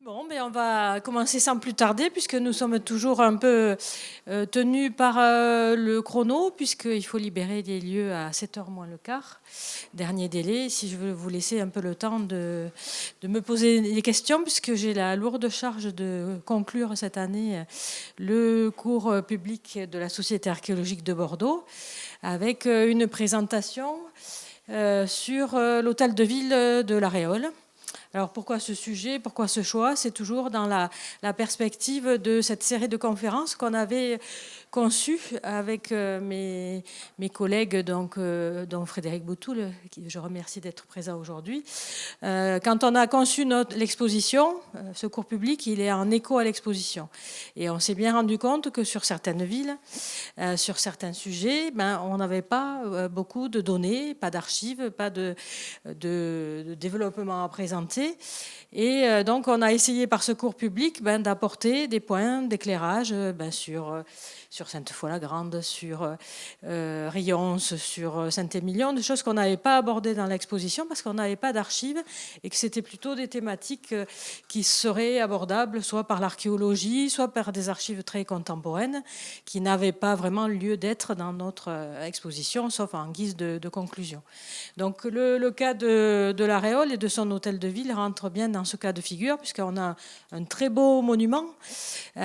Bon, on va commencer sans plus tarder, puisque nous sommes toujours un peu tenus par le chrono, puisqu'il faut libérer des lieux à 7h moins le quart. Dernier délai, si je veux vous laisser un peu le temps de me poser des questions, puisque j'ai la lourde charge de conclure cette année le cours public de la Société archéologique de Bordeaux, avec une présentation sur l'hôtel de ville de La Réole. Alors pourquoi ce sujet, pourquoi ce choix? C'est toujours dans la perspective de cette série de conférences qu'on avait conçue avec mes collègues, dont Frédéric Boutoul, qui je remercie d'être présent aujourd'hui. Quand on a conçu l'exposition, ce cours public, il est en écho à l'exposition. Et on s'est bien rendu compte que sur certaines villes, sur certains sujets, on n'avait pas beaucoup de données, pas d'archives, pas de développement à présenter. Et donc, on a essayé par ce cours public d'apporter des points d'éclairage sur Sainte-Foy-la-Grande, sur Rions, sur Saint-Émilion, des choses qu'on n'avait pas abordées dans l'exposition parce qu'on n'avait pas d'archives et que c'était plutôt des thématiques qui seraient abordables soit par l'archéologie, soit par des archives très contemporaines qui n'avaient pas vraiment lieu d'être dans notre exposition, sauf en guise de conclusion. Donc le cas de La Réole et de son hôtel de ville rentre bien dans ce cas de figure, puisqu'on a un très beau monument. On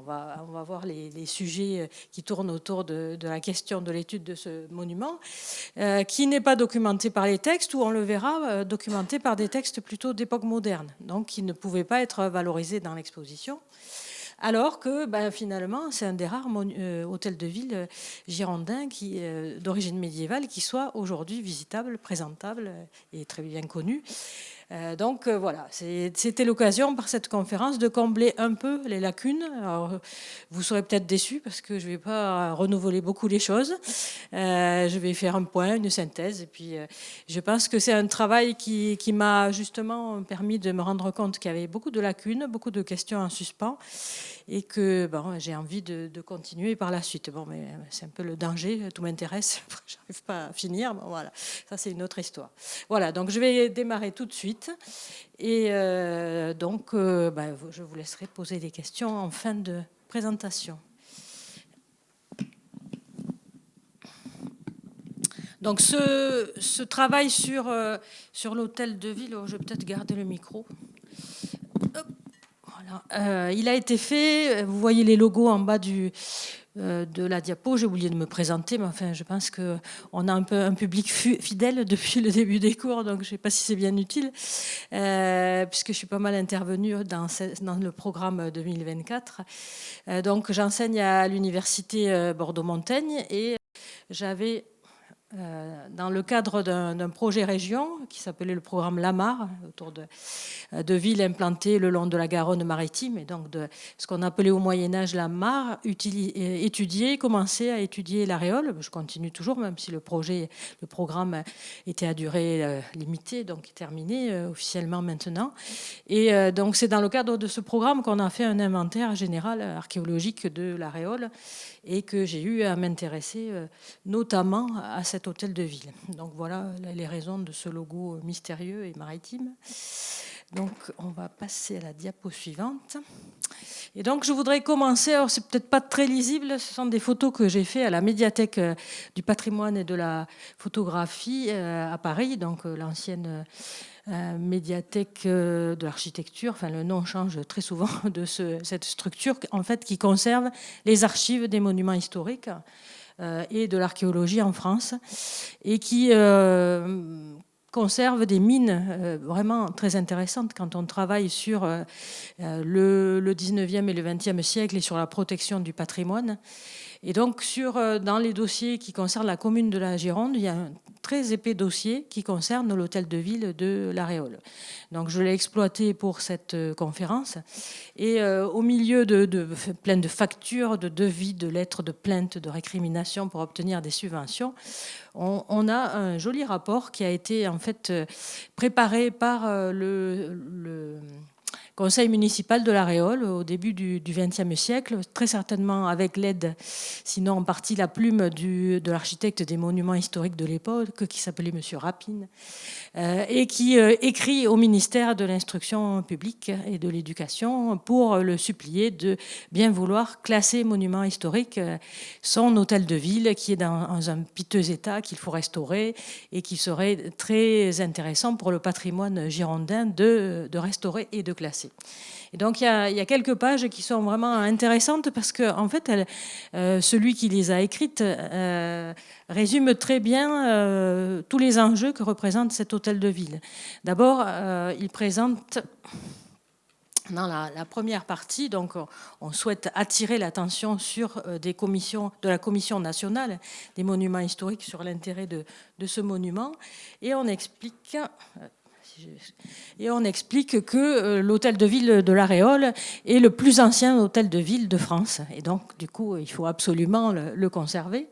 va voir les sujets qui tournent autour de la question de l'étude de ce monument, qui n'est pas documenté par les textes, ou on le verra documenté par des textes plutôt d'époque moderne, donc qui ne pouvaient pas être valorisés dans l'exposition. Alors que finalement, c'est un des rares hôtels de ville girondins d'origine médiévale qui soit aujourd'hui visitable, présentable et très bien connu. Voilà, c'était l'occasion par cette conférence de combler un peu les lacunes. Alors, vous serez peut-être déçus parce que je ne vais pas renouveler beaucoup les choses. Je vais faire un point, une synthèse. Et puis, je pense que c'est un travail qui m'a justement permis de me rendre compte qu'il y avait beaucoup de lacunes, beaucoup de questions en suspens, et que j'ai envie de continuer par la suite. Bon, mais c'est un peu le danger, tout m'intéresse, j'arrive pas à finir. Bon, voilà, ça c'est une autre histoire. Voilà, donc je vais démarrer tout de suite. Et je vous laisserai poser des questions en fin de présentation. Donc ce travail sur l'hôtel de ville, je vais peut-être garder le micro. Voilà. Il a été fait, vous voyez les logos en bas de la diapo. J'ai oublié de me présenter, mais enfin, je pense qu'on a un peu un public fidèle depuis le début des cours, donc je ne sais pas si c'est bien utile, puisque je suis pas mal intervenue dans le programme 2024. Donc j'enseigne à l'université Bordeaux-Montaigne et j'avais... dans le cadre d'un projet région qui s'appelait le programme Lamar, autour de villes implantées le long de la Garonne maritime, et donc de ce qu'on appelait au Moyen-Âge la Mare, commencer à étudier la Réole. Je continue toujours, même si le programme était à durée limitée, donc terminé officiellement maintenant. Et donc c'est dans le cadre de ce programme qu'on a fait un inventaire général archéologique de la Réole, et que j'ai eu à m'intéresser notamment à cet hôtel de ville. Donc voilà les raisons de ce logo mystérieux et maritime. Donc on va passer à la diapo suivante. Et donc je voudrais commencer, alors c'est peut-être pas très lisible, ce sont des photos que j'ai fait à la médiathèque du patrimoine et de la photographie à Paris, donc l'ancienne médiathèque de l'architecture. Enfin, le nom change très souvent de cette structure, en fait, qui conserve les archives des monuments historiques et de l'archéologie en France, et qui conserve des mines vraiment très intéressantes quand on travaille sur le 19e et le 20e siècle et sur la protection du patrimoine. Et donc, dans les dossiers qui concernent la commune de la Gironde, il y a un très épais dossier qui concerne l'hôtel de ville de La Réole. Donc, je l'ai exploité pour cette conférence. Et au milieu plein de factures, de devis, de lettres de plainte, de récriminations pour obtenir des subventions, on a un joli rapport qui a été en fait préparé par le conseil municipal de La Réole au début du XXe siècle, très certainement avec l'aide, sinon en partie la plume de l'architecte des monuments historiques de l'époque, qui s'appelait Monsieur Rapine, et qui écrit au ministère de l'Instruction publique et de l'Éducation pour le supplier de bien vouloir classer monument historique son hôtel de ville qui est dans un piteux état qu'il faut restaurer et qui serait très intéressant pour le patrimoine girondin de restaurer et de classer. Et donc il y a quelques pages qui sont vraiment intéressantes parce que en fait, celui qui les a écrites résume très bien tous les enjeux que représente cet hôtel de ville. D'abord, il présente dans la première partie, donc, on souhaite attirer l'attention sur des commissions de la Commission nationale des monuments historiques sur l'intérêt de ce monument, et on explique que l'hôtel de ville de La Réole est le plus ancien hôtel de ville de France. Et donc, du coup, il faut absolument le conserver.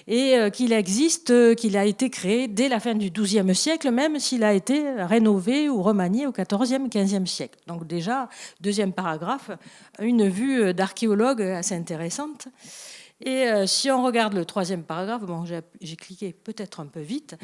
Et qu'il a été créé dès la fin du XIIe siècle, même s'il a été rénové ou remanié au XIVe, XVe siècle. Donc déjà, deuxième paragraphe, une vue d'archéologue assez intéressante. Et si on regarde le troisième paragraphe, bon, j'ai cliqué peut-être un peu vite,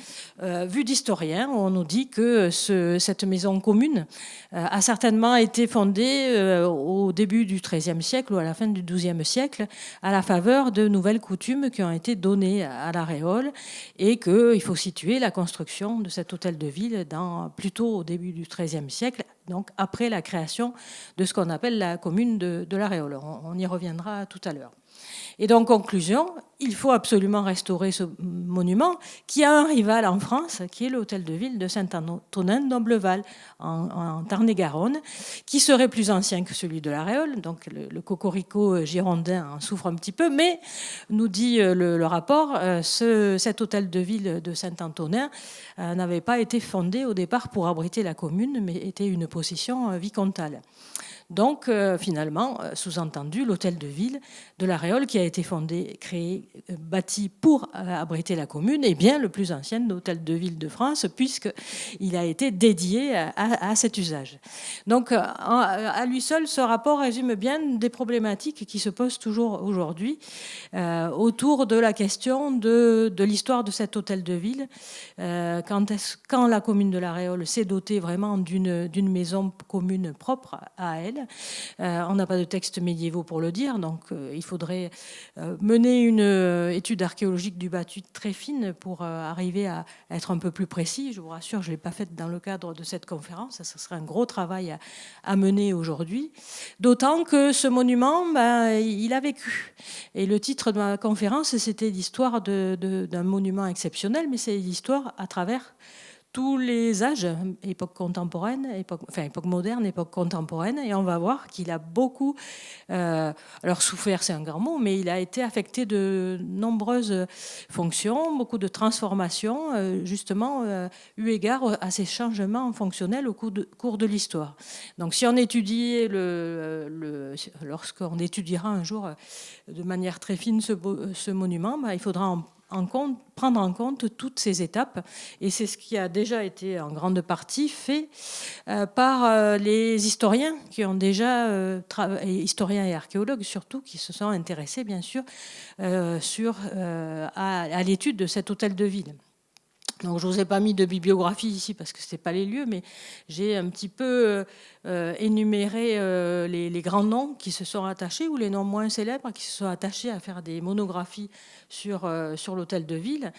vue d'historien, on nous dit que cette maison commune a certainement été fondée au début du XIIIe siècle ou à la fin du XIIe siècle à la faveur de nouvelles coutumes qui ont été données à La Réole, et qu'il faut situer la construction de cet hôtel de ville plutôt au début du XIIIe siècle, donc après la création de ce qu'on appelle la commune de La Réole. On y reviendra tout à l'heure. Et donc, conclusion, il faut absolument restaurer ce monument qui a un rival en France, qui est l'hôtel de ville de Saint-Antonin d'Ambleval, en Tarn-et-Garonne, qui serait plus ancien que celui de La Réole. Donc, le cocorico girondin en souffre un petit peu, mais, nous dit le rapport, cet hôtel de ville de Saint-Antonin n'avait pas été fondé au départ pour abriter la commune, mais était une possession vicomtale. Donc, finalement, sous-entendu, l'hôtel de ville de La Réole, qui a été bâti pour abriter la commune, est bien le plus ancien hôtel de ville de France, puisqu'il a été dédié à cet usage. Donc, à lui seul, ce rapport résume bien des problématiques qui se posent toujours aujourd'hui autour de la question de l'histoire de cet hôtel de ville. Quand la commune de La Réole s'est dotée vraiment d'une maison commune propre à elle. On n'a pas de textes médiévaux pour le dire, donc il faudrait mener une étude archéologique du bâti très fine pour arriver à être un peu plus précis. Je vous rassure, je ne l'ai pas faite dans le cadre de cette conférence, ça serait un gros travail à mener aujourd'hui. D'autant que ce monument, il a vécu. Et le titre de ma conférence, c'était l'histoire d'un monument exceptionnel, mais c'est l'histoire à travers tous les âges, époque contemporaine, époque moderne, époque contemporaine, et on va voir qu'il a beaucoup, alors souffert c'est un grand mot, mais il a été affecté de nombreuses fonctions, beaucoup de transformations, justement eu égard à ces changements fonctionnels au cours de l'histoire. Donc si on étudie lorsqu'on étudiera un jour de manière très fine ce monument, il faudra prendre en compte toutes ces étapes, et c'est ce qui a déjà été en grande partie fait par les historiens qui ont déjà historiens et archéologues surtout, qui se sont intéressés bien sûr à l'étude de cet hôtel de ville. Donc, je ne vous ai pas mis de bibliographie ici parce que ce n'est pas les lieux, mais j'ai un petit peu énuméré les grands noms qui se sont attachés, ou les noms moins célèbres qui se sont attachés à faire des monographies sur l'hôtel de ville.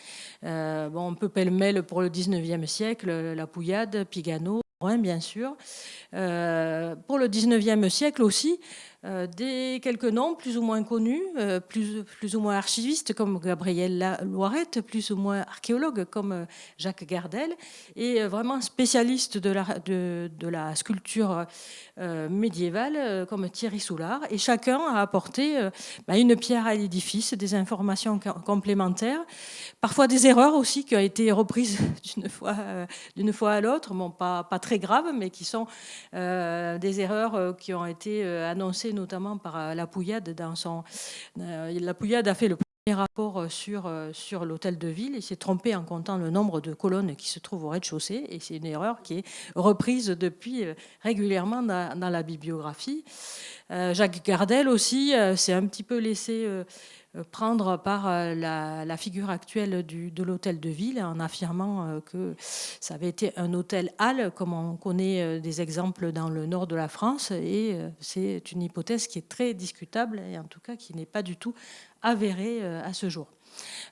On peut pêle-mêle pour le 19e siècle, La Pouillade, Pigano, bien sûr. Pour le 19e siècle aussi, quelques noms plus ou moins connus, plus ou moins archivistes comme Gabriel Loirette, plus ou moins archéologues comme Jacques Gardel, et vraiment spécialistes de la sculpture médiévale comme Thierry Soulard. Et chacun a apporté une pierre à l'édifice, des informations complémentaires, parfois des erreurs aussi qui ont été reprises d'une fois à l'autre, pas très graves, mais qui sont des erreurs qui ont été annoncées notamment par La Pouillade. La Pouillade a fait le rapport sur l'hôtel de ville. Il s'est trompé en comptant le nombre de colonnes qui se trouvent au rez-de-chaussée, et c'est une erreur qui est reprise depuis régulièrement dans la bibliographie. Jacques Gardel aussi s'est un petit peu laissé prendre par la figure actuelle de l'hôtel de ville, en affirmant que ça avait été un hôtel-halle, comme on connaît des exemples dans le nord de la France, et c'est une hypothèse qui est très discutable, et en tout cas qui n'est pas du tout avérée à ce jour.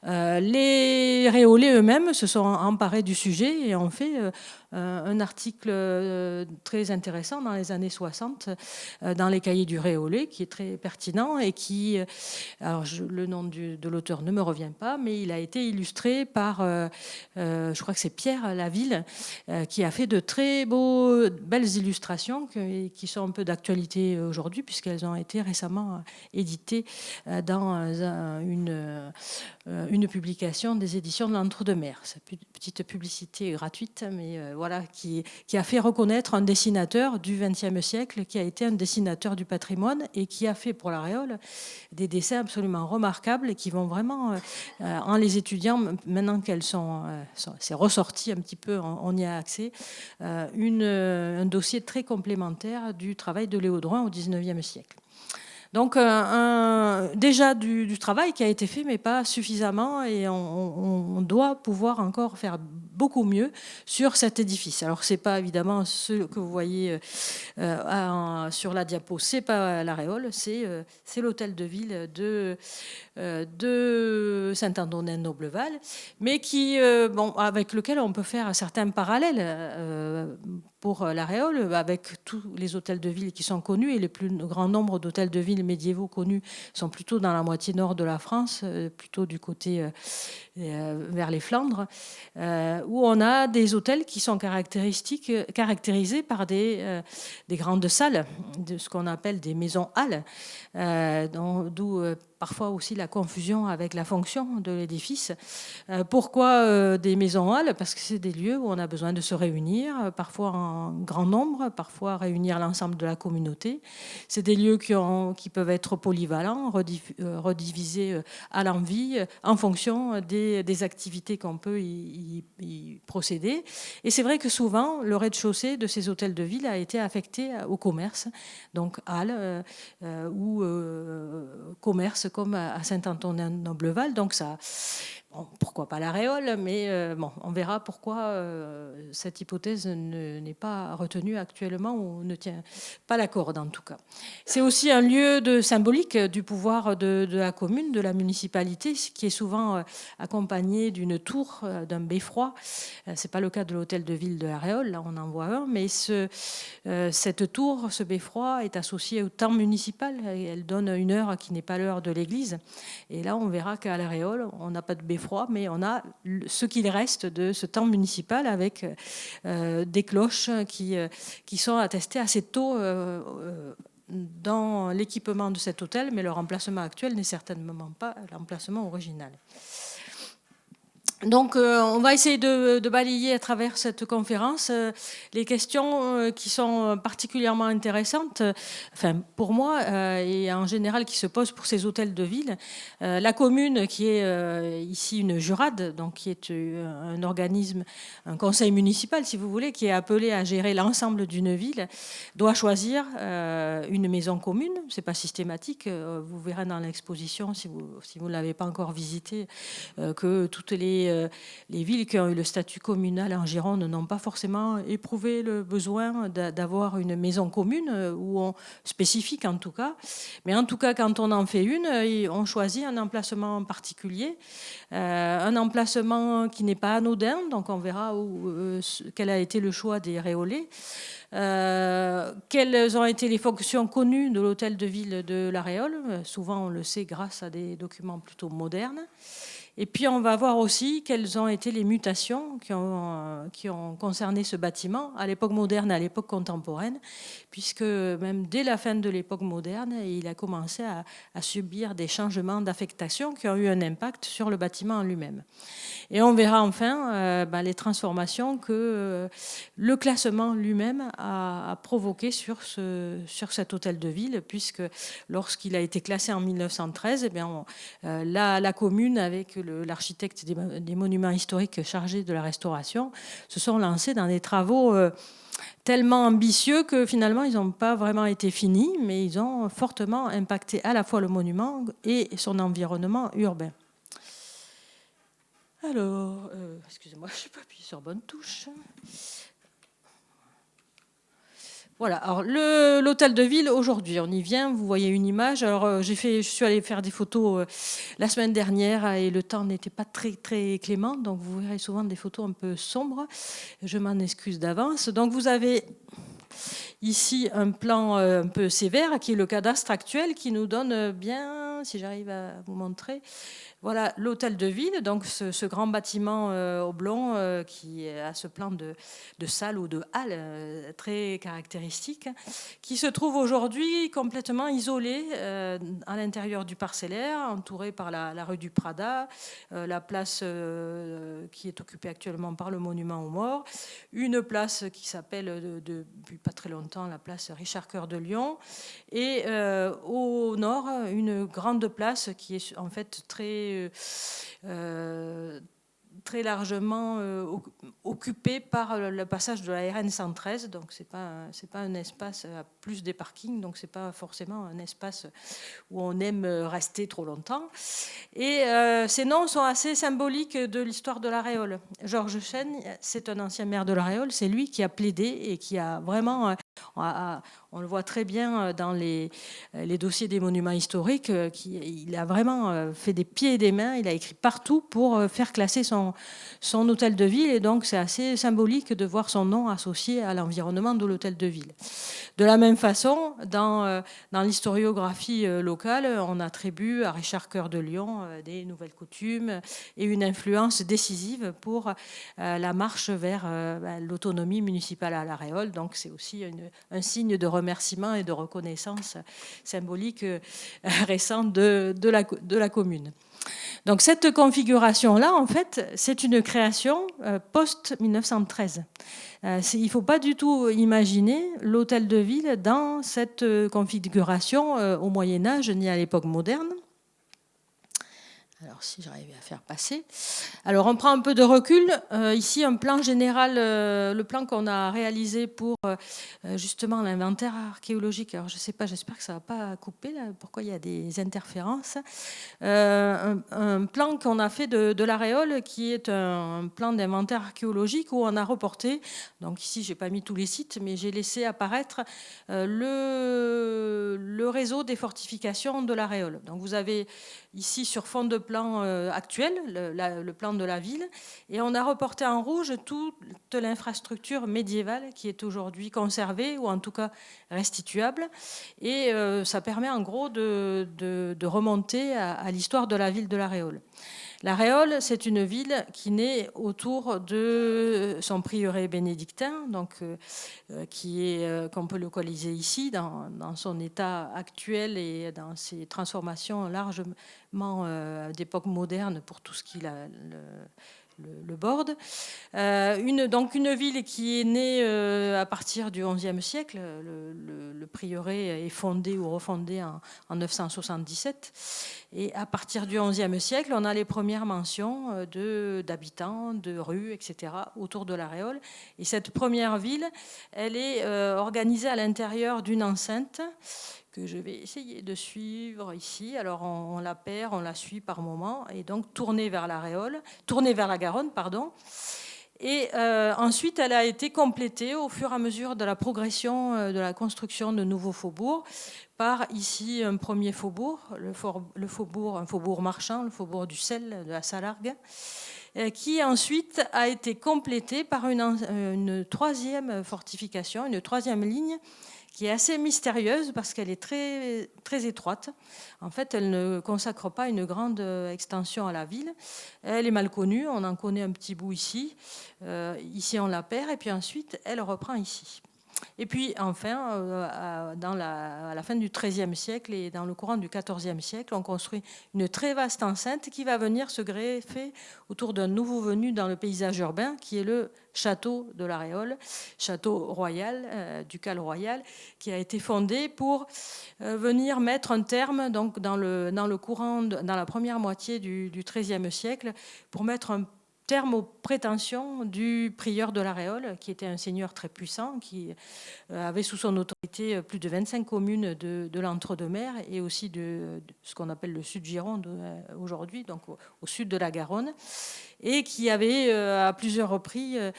Les Réolais eux-mêmes se sont emparés du sujet et ont fait un article très intéressant dans les années 60 dans les cahiers du Réolais, qui est très pertinent et qui, alors le nom de l'auteur ne me revient pas, mais il a été illustré par, je crois que c'est Pierre Laville, qui a fait de très belles illustrations qui sont un peu d'actualité aujourd'hui, puisqu'elles ont été récemment éditées dans une publication des éditions de l'Entre-deux-Mers. C'est une petite publicité gratuite, mais voilà, qui a fait reconnaître un dessinateur du XXe siècle, qui a été un dessinateur du patrimoine et qui a fait pour la Réole des dessins absolument remarquables et qui vont vraiment, en les étudiant, maintenant qu'elles c'est ressorti un petit peu, on y a accès, un dossier très complémentaire du travail de Léo Drouin au XIXe siècle. Donc déjà du travail qui a été fait, mais pas suffisamment, et on doit pouvoir encore faire beaucoup mieux sur cet édifice. Alors c'est pas évidemment ce que vous voyez sur la diapo, c'est pas la Réole, c'est l'hôtel de ville de Saint-Antonin-Nobleval, mais qui, avec lequel on peut faire certains parallèles pour la Réole, avec tous les hôtels de ville qui sont connus, et le plus grand nombre d'hôtels de ville médiévaux connus sont plutôt dans la moitié nord de la France, plutôt du côté vers les Flandres, où on a des hôtels qui sont caractérisés par des grandes salles, de ce qu'on appelle des maisons-halles, d'où parfois aussi la confusion avec la fonction de l'édifice. Pourquoi des maisons-halles? Parce que c'est des lieux où on a besoin de se réunir, parfois en grand nombre, parfois réunir l'ensemble de la communauté. C'est des lieux qui peuvent être polyvalents, redivisés à l'envie, en fonction des activités qu'on peut y procéder. Et c'est vrai que souvent, le rez-de-chaussée de ces hôtels de ville a été affecté au commerce, donc halles ou commerce comme à Saint-Antonin-Nobleval. Donc ça, pourquoi pas la Réole, mais on verra pourquoi cette hypothèse n'est pas retenue actuellement ou ne tient pas la corde en tout cas. C'est aussi un lieu de symbolique du pouvoir de la commune, de la municipalité, qui est souvent accompagné d'une tour, d'un beffroi. C'est pas le cas de l'hôtel de ville de la Réole, là on en voit un, mais cette tour, ce beffroi est associé au temps municipal. Elle donne une heure qui n'est pas l'heure de l'église. Et là on verra qu'à la Réole, on n'a pas de beffroi, mais on a ce qu'il reste de ce temps municipal avec des cloches qui sont attestées assez tôt dans l'équipement de cet hôtel, mais leur emplacement actuel n'est certainement pas l'emplacement original. Donc, on va essayer de balayer à travers cette conférence les questions qui sont particulièrement intéressantes, enfin pour moi et en général qui se posent pour ces hôtels de ville. La commune, qui est ici une jurade, donc qui est un organisme, un conseil municipal si vous voulez, qui est appelé à gérer l'ensemble d'une ville, doit choisir une maison commune. C'est pas systématique. Vous verrez dans l'exposition, si vous ne l'avez pas encore visité, que toutes les villes qui ont eu le statut communal en Gironde n'ont pas forcément éprouvé le besoin d'avoir une maison commune, ou spécifique en tout cas. Mais en tout cas, quand on en fait une, on choisit un emplacement particulier, un emplacement qui n'est pas anodin, donc on verra quel a été le choix des Réolais. Quelles ont été les fonctions connues de l'hôtel de ville de la Réole? Souvent, on le sait grâce à des documents plutôt modernes. Et puis, on va voir aussi quelles ont été les mutations qui ont concerné ce bâtiment à l'époque moderne et à l'époque contemporaine, puisque même dès la fin de l'époque moderne, il a commencé à subir des changements d'affectation qui ont eu un impact sur le bâtiment en lui-même. Et on verra enfin les transformations que le classement lui-même a provoqué sur cet hôtel de ville, puisque lorsqu'il a été classé en 1913, eh bien, la commune, avec l'architecte des monuments historiques chargé de la restauration, se sont lancés dans des travaux tellement ambitieux que finalement, ils n'ont pas vraiment été finis, mais ils ont fortement impacté à la fois le monument et son environnement urbain. Alors, excusez-moi, je n'ai pas appuyé sur bonne touche. Voilà, alors l'hôtel de ville, aujourd'hui, on y vient, vous voyez une image. Alors, je suis allée faire des photos la semaine dernière et le temps n'était pas très, très clément, donc vous verrez souvent des photos un peu sombres. Je m'en excuse d'avance. Donc, vous avez ici un plan un peu sévère qui est le cadastre actuel qui nous donne bien, si j'arrive à vous montrer, voilà l'hôtel de ville, donc ce grand bâtiment oblong qui a ce plan de salle ou de halle très caractéristique, qui se trouve aujourd'hui complètement isolé à l'intérieur du parcellaire, entouré par la rue du Prada, la place qui est occupée actuellement par le monument aux morts, une place qui s'appelle depuis pas très longtemps la place Richard Coeur de Lion, et au nord une grande place qui est en fait très largement occupé par le passage de la RN 113, donc c'est pas un espace à plus des parkings, donc c'est pas forcément un espace où on aime rester trop longtemps. Et ces noms sont assez symboliques de l'histoire de la Réole. Georges Chêne, c'est un ancien maire de la Réole, c'est lui qui a plaidé et qui a vraiment on le voit très bien dans les dossiers des monuments historiques. Il a vraiment fait des pieds et des mains. Il a écrit partout pour faire classer son hôtel de ville. Et donc, c'est assez symbolique de voir son nom associé à l'environnement de l'hôtel de ville. De la même façon, dans l'historiographie locale, on attribue à Richard Coeur de Lion des nouvelles coutumes et une influence décisive pour la marche vers l'autonomie municipale à la Réole. Donc, c'est aussi un signe de remerciement et de reconnaissance symbolique récent de la commune. Donc cette configuration-là, en fait, c'est une création post-1913. Il ne faut pas du tout imaginer l'hôtel de ville dans cette configuration au Moyen-Âge ni à l'époque moderne. Alors, si j'arrivais à faire passer. Alors, on prend un peu de recul. Ici, un plan général, le plan qu'on a réalisé pour justement l'inventaire archéologique. Alors, je ne sais pas, j'espère que ça ne va pas couper, là, pourquoi il y a des interférences. Un plan qu'on a fait de la Réole, qui est un plan d'inventaire archéologique où on a reporté, donc ici, je n'ai pas mis tous les sites, mais j'ai laissé apparaître le réseau des fortifications de la Réole. Donc, vous avez ici sur fond de plan actuel, le plan de la ville, et on a reporté en rouge toute l'infrastructure médiévale qui est aujourd'hui conservée ou en tout cas restituable, et ça permet en gros de remonter à l'histoire de la ville de la Réole. La Réole, c'est une ville qui naît autour de son prieuré bénédictin, donc qu'on peut localiser ici dans son état actuel et dans ses transformations largement d'époque moderne pour tout ce qui le borde. Donc une ville qui est née à partir du XIe siècle. Le prieuré est fondé ou refondé en 977. Et à partir du XIe siècle, on a les premières mentions d'habitants, de rues, etc. autour de la Réole. Et cette première ville, elle est organisée à l'intérieur d'une enceinte que je vais essayer de suivre ici. Alors on la perd, on la suit par moment, et donc tournée vers la Garonne, pardon. Et ensuite, elle a été complétée au fur et à mesure de la progression de la construction de nouveaux faubourgs par ici un premier faubourg, un faubourg marchand, le faubourg du sel, de la Salargue, qui ensuite a été complété par une troisième fortification, une troisième ligne qui est assez mystérieuse parce qu'elle est très, très étroite. En fait, elle ne consacre pas une grande extension à la ville. Elle est mal connue, on en connaît un petit bout ici. Ici, on la perd, et puis ensuite, elle reprend ici. Et puis enfin, à la fin du XIIIe siècle et dans le courant du XIVe siècle, on construit une très vaste enceinte qui va venir se greffer autour d'un nouveau venu dans le paysage urbain, qui est le château de la Réole, château royal, ducal royal, qui a été fondé pour venir mettre un terme donc, dans la première moitié du XIIIe siècle, pour mettre un terme aux prétentions du prieur de la Réole, qui était un seigneur très puissant, qui avait sous son autorité plus de 25 communes de l'Entre-deux-Mers et aussi de ce qu'on appelle le Sud-Gironde aujourd'hui, donc au sud de la Garonne, et qui avait à plusieurs reprises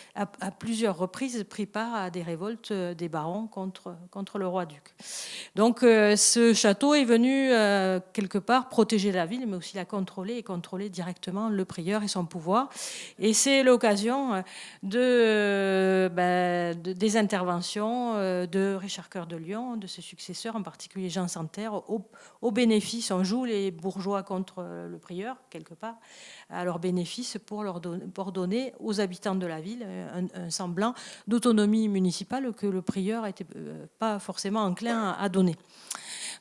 pris part à des révoltes des barons contre le roi-duc. Donc ce château est venu quelque part protéger la ville, mais aussi la contrôler et contrôler directement le prieur et son pouvoir. Et c'est l'occasion des interventions de Richard Cœur de Lion, de ses successeurs, en particulier Jean Santerre, au bénéfice. On joue les bourgeois contre le prieur, quelque part, à leur bénéfice pour donner aux habitants de la ville un semblant d'autonomie municipale que le prieur n'était pas forcément enclin à donner.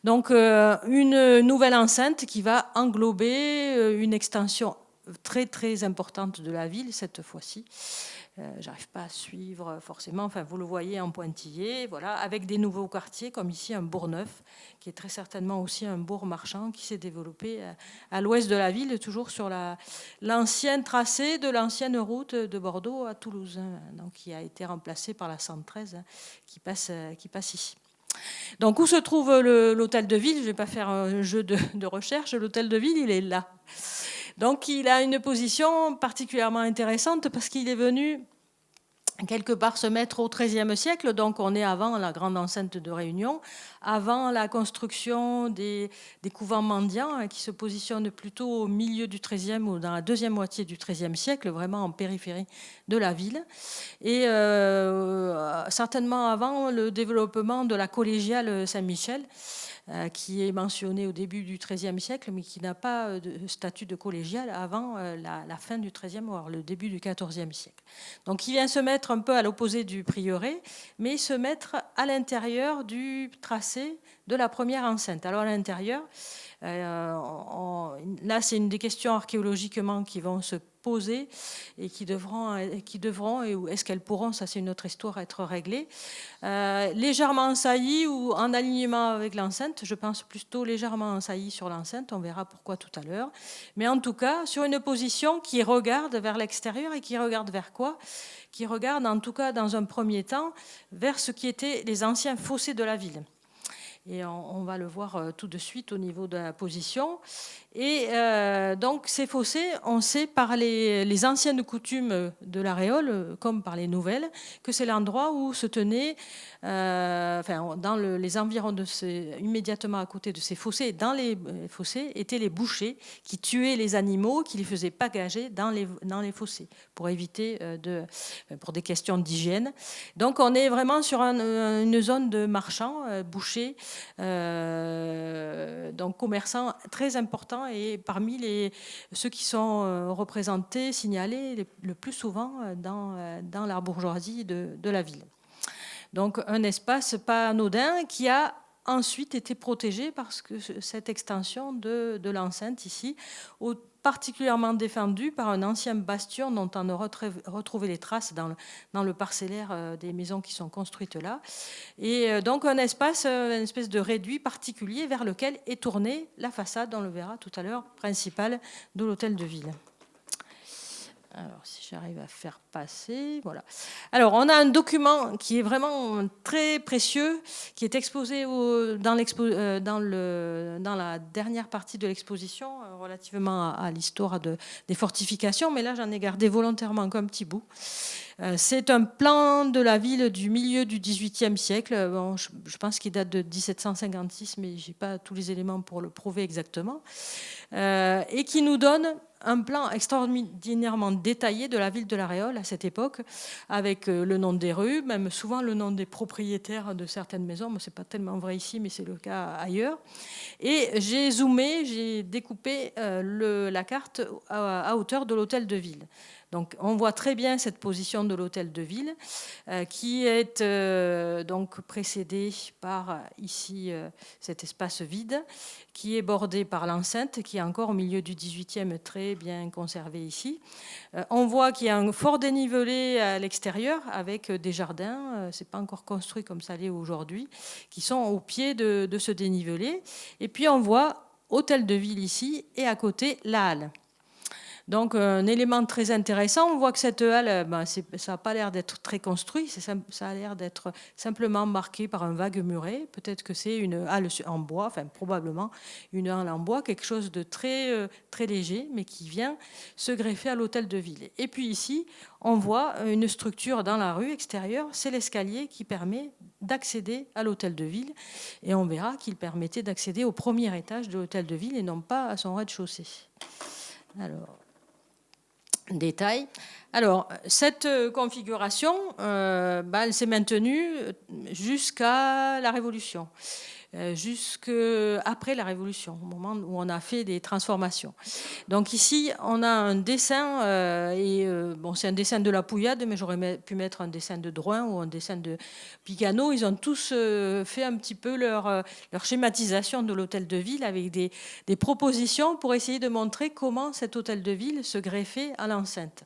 Donc une nouvelle enceinte qui va englober une extension très très importante de la ville cette fois-ci. J'arrive pas à suivre forcément, enfin vous le voyez en pointillé, voilà, avec des nouveaux quartiers comme ici un bourg neuf, qui est très certainement aussi un bourg marchand qui s'est développé à l'ouest de la ville, toujours sur l'ancien tracé de l'ancienne route de Bordeaux à Toulouse, donc qui a été remplacée par la 113 qui passe ici. Donc où se trouve l'hôtel de ville? Je ne vais pas faire un jeu de recherche, l'hôtel de ville il est là. Donc il a une position particulièrement intéressante parce qu'il est venu quelque part se mettre au XIIIe siècle, donc on est avant la grande enceinte de Réunion, avant la construction des couvents mendiants qui se positionnent plutôt au milieu du XIIIe ou dans la deuxième moitié du XIIIe siècle, vraiment en périphérie de la ville, et certainement avant le développement de la collégiale Saint-Michel, qui est mentionné au début du XIIIe siècle, mais qui n'a pas de statut de collégiale avant la fin du XIIIe, voire le début du XIVe siècle. Donc il vient se mettre un peu à l'opposé du prieuré, mais se mettre à l'intérieur du tracé de la première enceinte. Alors à l'intérieur, là c'est une des questions archéologiquement qui vont se poser et qui devront et est-ce qu'elles pourront, ça c'est une autre histoire, être réglées, légèrement en saillie ou en alignement avec l'enceinte. Je pense plutôt légèrement en saillie sur l'enceinte, on verra pourquoi tout à l'heure, mais en tout cas sur une position qui regarde vers l'extérieur. Et qui regarde vers quoi? Qui regarde en tout cas dans un premier temps vers ce qui étaient les anciens fossés de la ville. Et on va le voir tout de suite au niveau de la position. Et donc ces fossés, on sait par les anciennes coutumes de la Réole, comme par les nouvelles, que c'est l'endroit où se tenait, dans les environs immédiatement à côté de ces fossés, dans les fossés, étaient les bouchers qui tuaient les animaux, qui les faisaient pagager dans les fossés, pour éviter pour des questions d'hygiène. Donc on est vraiment sur une zone de marchands, bouchers, donc commerçants très importants et parmi ceux qui sont représentés, signalés le plus souvent dans la bourgeoisie de la ville. Donc un espace pas anodin qui a ensuite été protégé parce que cette extension de l'enceinte ici, particulièrement défendue par un ancien bastion dont on a retrouvé les traces dans le parcellaire des maisons qui sont construites là. Et donc un espace, une espèce de réduit particulier vers lequel est tournée la façade, on le verra tout à l'heure, principale de l'hôtel de ville. Alors, si j'arrive à faire passer, voilà. Alors, on a un document qui est vraiment très précieux, qui est exposé dans la dernière partie de l'exposition, relativement à l'histoire des fortifications, mais là, j'en ai gardé volontairement qu'un petit bout. C'est un plan de la ville du milieu du XVIIIe siècle. Bon, je pense qu'il date de 1756, mais je n'ai pas tous les éléments pour le prouver exactement. Et qui nous donne un plan extraordinairement détaillé de la ville de La Réole à cette époque, avec le nom des rues, même souvent le nom des propriétaires de certaines maisons. Ce n'est pas tellement vrai ici, mais c'est le cas ailleurs. Et j'ai zoomé, j'ai découpé la carte à hauteur de l'hôtel de ville. Donc on voit très bien cette position de l'hôtel de ville qui est donc précédé par ici cet espace vide qui est bordé par l'enceinte qui est encore au milieu du 18e, très bien conservé ici. On voit qu'il y a un fort dénivelé à l'extérieur avec des jardins, c'est pas encore construit comme ça l'est aujourd'hui, qui sont au pied de ce dénivelé. Et puis on voit hôtel de ville ici et à côté la halle. Donc, un élément très intéressant, on voit que cette halle, ça n'a pas l'air d'être très construit, ça a l'air d'être simplement marqué par un vague muret. Peut-être que c'est une halle en bois, enfin probablement une halle en bois, quelque chose de très, très léger, mais qui vient se greffer à l'hôtel de ville. Et puis ici, on voit une structure dans la rue extérieure, c'est l'escalier qui permet d'accéder à l'hôtel de ville. Et on verra qu'il permettait d'accéder au premier étage de l'hôtel de ville et non pas à son rez-de-chaussée. Alors... détail. Alors, cette configuration, elle s'est maintenue jusqu'à la Révolution, jusqu'après la Révolution, au moment où on a fait des transformations. Donc ici, on a un dessin, c'est un dessin de la Pouillade, mais j'aurais pu mettre un dessin de Drouin ou un dessin de Picano. Ils ont tous fait un petit peu leur schématisation de l'hôtel de ville avec des propositions pour essayer de montrer comment cet hôtel de ville se greffait à l'enceinte.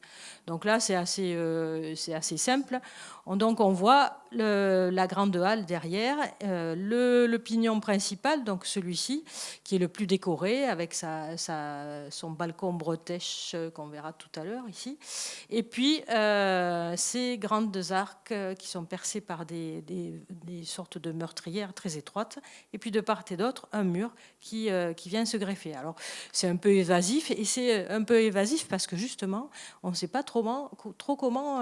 Donc là, c'est assez simple. Donc on voit la grande halle derrière, le pignon principal, donc celui-ci, qui est le plus décoré avec son balcon bretèche qu'on verra tout à l'heure ici. Et puis ces grandes arcs qui sont percés par des sortes de meurtrières très étroites. Et puis de part et d'autre, un mur qui vient se greffer. Alors c'est un peu évasif, et c'est un peu évasif parce que justement, on ne sait pas trop comment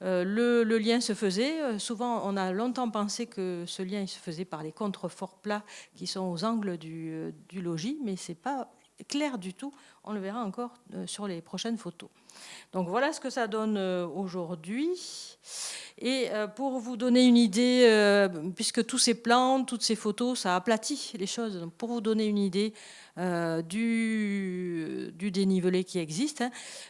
le lien se faisait. Souvent, on a longtemps pensé que ce lien il se faisait par les contreforts plats qui sont aux angles du logis, mais ce n'est pas clair du tout. On le verra encore sur les prochaines photos. Donc voilà ce que ça donne aujourd'hui. Et pour vous donner une idée, puisque tous ces plans, toutes ces photos, ça aplatit les choses. Donc pour vous donner une idée du dénivelé qui existe.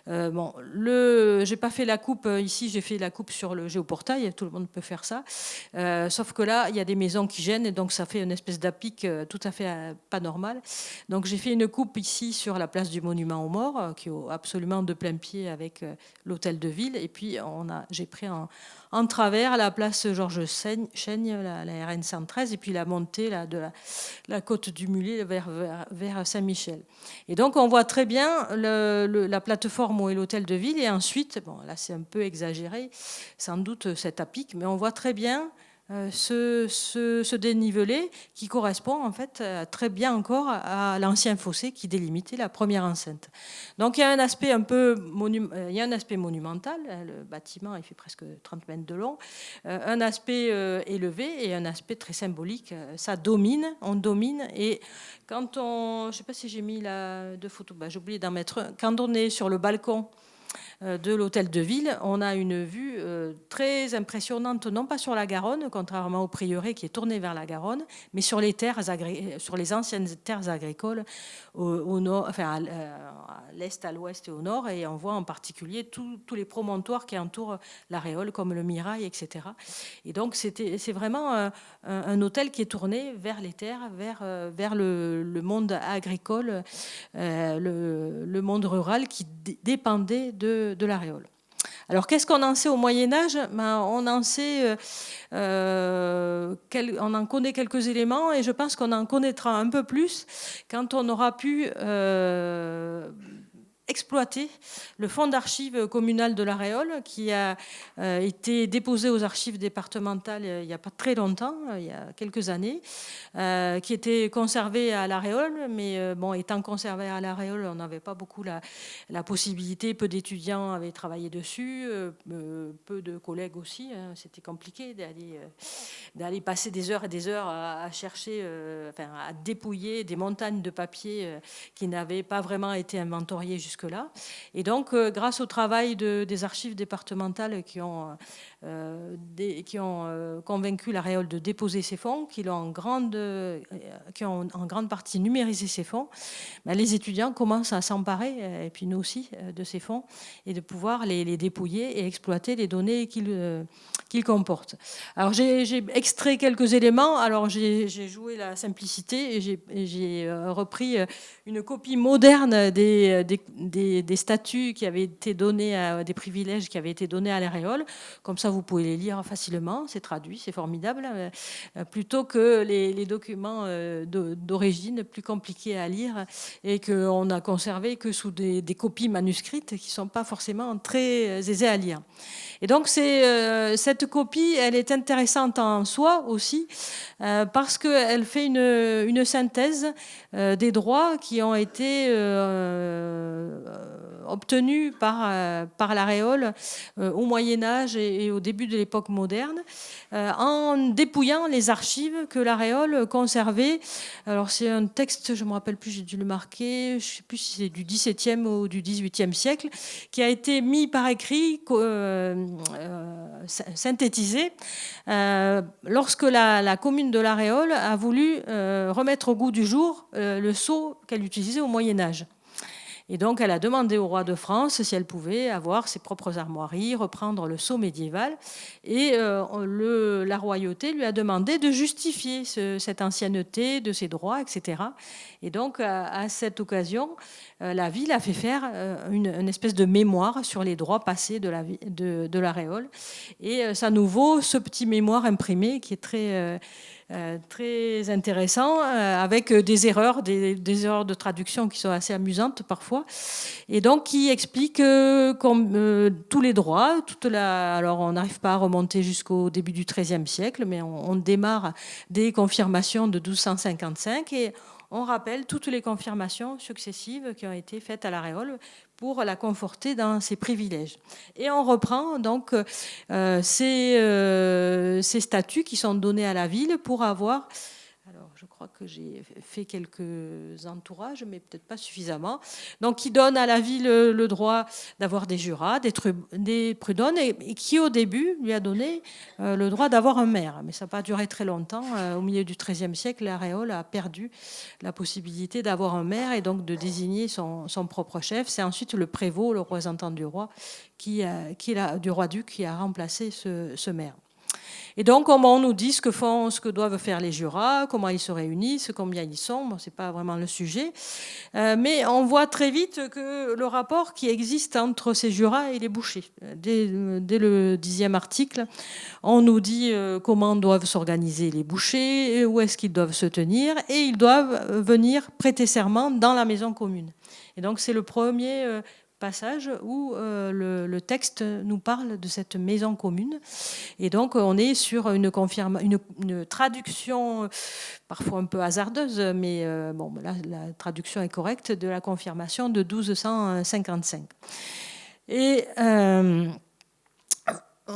J'ai pas fait la coupe ici, j'ai fait la coupe sur le géoportail, tout le monde peut faire ça. Sauf que là, il y a des maisons qui gênent et donc ça fait une espèce d'apic tout à fait pas normal. Donc j'ai fait une coupe ici sur la place du Monument aux Morts, qui est absolument de plein pied avec l'hôtel de ville. Et puis j'ai pris en travers la place Georges Chaigne, la RN 113, et puis la montée de la côte du Mulet vers Saint-Michel. Et donc on voit très bien la plateforme où est l'hôtel de ville, et ensuite, là c'est un peu exagéré, sans doute cet apic, mais on voit très bien ce dénivelé qui correspond en fait très bien encore à l'ancien fossé qui délimitait la première enceinte. Donc il y a un aspect monumental, le bâtiment il fait presque 30 mètres de long, un aspect élevé et un aspect très symbolique. Ça domine, on domine, et quand je ne sais pas si j'ai mis deux photos, j'ai oublié d'en mettre un. Quand on est sur le balcon de l'hôtel de ville, on a une vue très impressionnante, non pas sur la Garonne, contrairement au prieuré qui est tourné vers la Garonne, mais sur les anciennes terres agricoles au nord, enfin à l'est, à l'ouest et au nord, et on voit en particulier tous les promontoires qui entourent la Réole, comme le Mirail, etc. Et donc c'est vraiment un hôtel qui est tourné vers les terres, vers le monde agricole, le monde rural qui dépendait de la Réole. Alors, qu'est-ce qu'on en sait au Moyen-Âge ? On en sait, on en connaît quelques éléments, et je pense qu'on en connaîtra un peu plus quand on aura pu exploiter le fonds d'archives communal de la Réole, qui a été déposé aux archives départementales il n'y a pas très longtemps, il y a quelques années, qui était conservé à la Réole, mais étant conservé à la Réole, on n'avait pas beaucoup la possibilité, peu d'étudiants avaient travaillé dessus, peu de collègues aussi, c'était compliqué d'aller passer des heures et des heures à chercher, à dépouiller des montagnes de papier qui n'avaient pas vraiment été inventoriées jusque jusque-là. Et donc, grâce au travail des archives départementales qui ont convaincu l'Aréole de déposer ces fonds, qui ont en grande partie numérisé ces fonds, les étudiants commencent à s'emparer, et puis nous aussi, de ces fonds, et de pouvoir les dépouiller et exploiter les données qu'ils comportent. Alors j'ai extrait quelques éléments, alors j'ai joué la simplicité et j'ai repris une copie moderne des statuts qui avaient été donnés, des privilèges qui avaient été donnés à l'Aréole. Comme ça, vous pouvez les lire facilement, c'est traduit, c'est formidable, plutôt que les documents d'origine plus compliqués à lire et qu'on a conservé que sous des copies manuscrites qui ne sont pas forcément très aisées à lire. Et donc cette copie, elle est intéressante en soi aussi, parce qu'elle fait une synthèse des droits qui ont été obtenus par l'Aréole au Moyen-Âge et au début de l'époque moderne, en dépouillant les archives que l'Aréole conservait. Alors c'est un texte, je ne me rappelle plus, j'ai dû le marquer, je ne sais plus si c'est du XVIIe ou du XVIIIe siècle, qui a été mis par écrit, synthétisé, lorsque la commune de l'Aréole a voulu remettre au goût du jour le sceau qu'elle utilisait au Moyen-Âge. Et donc, elle a demandé au roi de France si elle pouvait avoir ses propres armoiries, reprendre le sceau médiéval. Et la royauté lui a demandé de justifier cette ancienneté, de ses droits, etc. Et donc, à cette occasion, la ville a fait faire une espèce de mémoire sur les droits passés de l'Aréole. Et ça nous vaut ce petit mémoire imprimé qui est très intéressant, avec des erreurs de traduction qui sont assez amusantes parfois, et donc qui explique tous les droits, alors on n'arrive pas à remonter jusqu'au début du XIIIe siècle, mais on démarre des confirmations de 1255 et on rappelle toutes les confirmations successives qui ont été faites à l'Aréole pour la conforter dans ses privilèges. Et on reprend donc ces statuts qui sont donnés à la ville pour avoir... Alors, je crois que j'ai fait quelques entourages, mais peut-être pas suffisamment. Donc, qui donne à la ville le droit d'avoir des jurats, des prud'hommes, et qui, au début, lui a donné le droit d'avoir un maire. Mais ça n'a pas duré très longtemps. Au milieu du XIIIe siècle, l'Aréole a perdu la possibilité d'avoir un maire et donc de désigner son propre chef. C'est ensuite le prévôt, le représentant du roi, du roi-duc, qui a remplacé ce maire. Et donc, on nous dit ce que doivent faire les jurats, comment ils se réunissent, combien ils sont. Bon, ce n'est pas vraiment le sujet. Mais on voit très vite que le rapport qui existe entre ces jurats et les bouchers. Dès le 10e article, on nous dit comment doivent s'organiser les bouchers, où est-ce qu'ils doivent se tenir, et ils doivent venir prêter serment dans la maison commune. Et donc, c'est le premier passage où le texte nous parle de cette maison commune. Et donc, on est sur une traduction parfois un peu hasardeuse, mais là, la traduction est correcte, de la confirmation de 1255. Et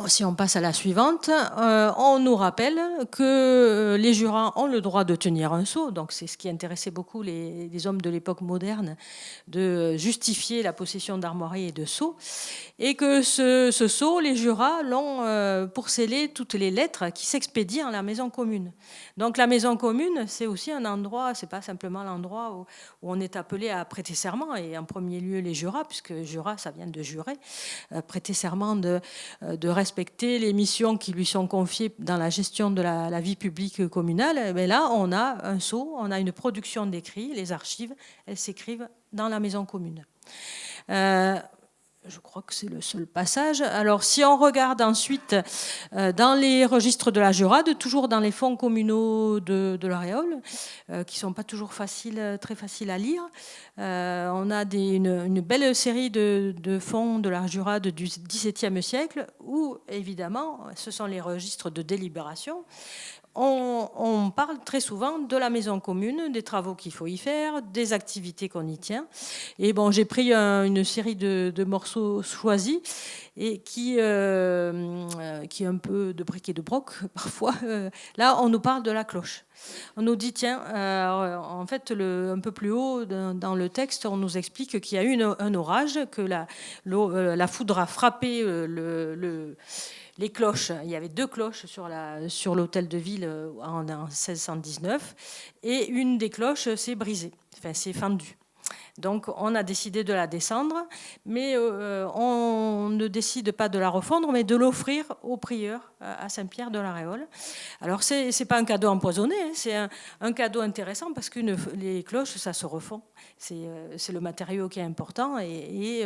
si on passe à la suivante, on nous rappelle que les jurats ont le droit de tenir un sceau, donc c'est ce qui intéressait beaucoup les hommes de l'époque moderne, de justifier la possession d'armoiries et de sceaux, et que ce sceau, les jurats l'ont pour sceller toutes les lettres qui s'expédient à la maison commune. Donc la maison commune, c'est aussi un endroit, c'est pas simplement l'endroit où on est appelé à prêter serment, et en premier lieu les jurats, puisque jurat, ça vient de jurer, prêter serment de respecter les missions qui lui sont confiées dans la gestion de la vie publique communale. Mais là, on a un sceau, on a une production d'écrits, les archives, elles s'écrivent dans la maison commune. Je crois que c'est le seul passage. Alors, si on regarde ensuite dans les registres de la Jurade, toujours dans les fonds communaux de l'Aréole, qui ne sont pas toujours très faciles à lire, on a une belle série de fonds de la Jurade du XVIIe siècle où, évidemment, ce sont les registres de délibération. on parle très souvent de la maison commune, des travaux qu'il faut y faire, des activités qu'on y tient. Et bon, j'ai pris une série de morceaux choisis et qui est un peu de bric et de broc parfois. Là, on nous parle de la cloche. On nous dit, tiens, en fait, un peu plus haut dans le texte, on nous explique qu'il y a eu un orage, que la foudre a frappé les cloches. Il y avait 2 cloches sur l'hôtel de ville en 1619, et une des cloches s'est brisée, enfin s'est fendue. Donc on a décidé de la descendre, mais on ne décide pas de la refondre, mais de l'offrir au prieur à Saint-Pierre de la Réole. Alors c'est pas un cadeau empoisonné, hein, c'est un cadeau intéressant parce que les cloches, ça se refond. C'est le matériau qui est important, et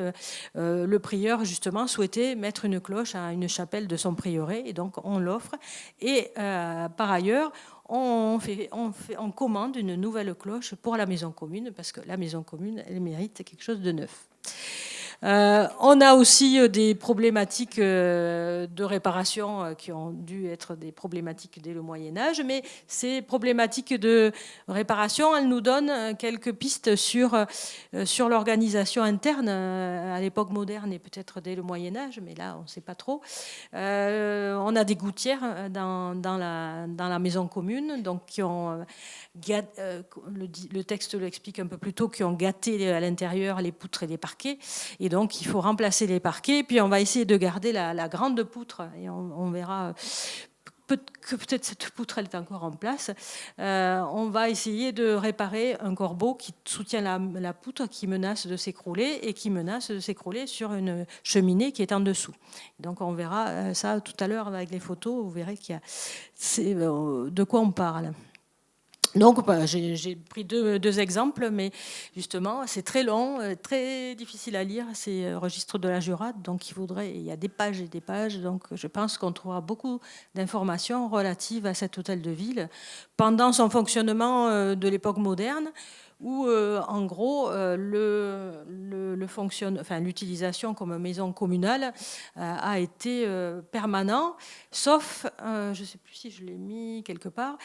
le prieur justement souhaitait mettre une cloche à une chapelle de son prieuré, et donc on l'offre. Et par ailleurs, on commande une nouvelle cloche pour la maison commune, parce que la maison commune, elle mérite quelque chose de neuf. On a aussi des problématiques de réparation qui ont dû être des problématiques dès le Moyen-Âge, mais ces problématiques de réparation, elles nous donnent quelques pistes sur l'organisation interne à l'époque moderne et peut-être dès le Moyen-Âge, mais là on ne sait pas trop. On a des gouttières dans la maison commune, donc qui ont le texte l'explique un peu plus tôt, qui ont gâté à l'intérieur les poutres et les parquets, et donc il faut remplacer les parquets, puis on va essayer de garder la grande poutre, et on verra que peut-être cette poutre elle est encore en place. On va essayer de réparer un corbeau qui soutient la poutre, qui menace de s'écrouler, et qui menace de s'écrouler sur une cheminée qui est en dessous. Donc on verra ça tout à l'heure avec les photos, vous verrez c'est de quoi on parle. Donc, j'ai pris deux exemples, mais justement, c'est très long, très difficile à lire, ces registres de la Jurade. Donc, il y a des pages et des pages. Donc, je pense qu'on trouvera beaucoup d'informations relatives à cet hôtel de ville pendant son fonctionnement de l'époque moderne, où, en gros, l'utilisation comme maison communale a été permanent, sauf, je ne sais plus si je l'ai mis quelque part,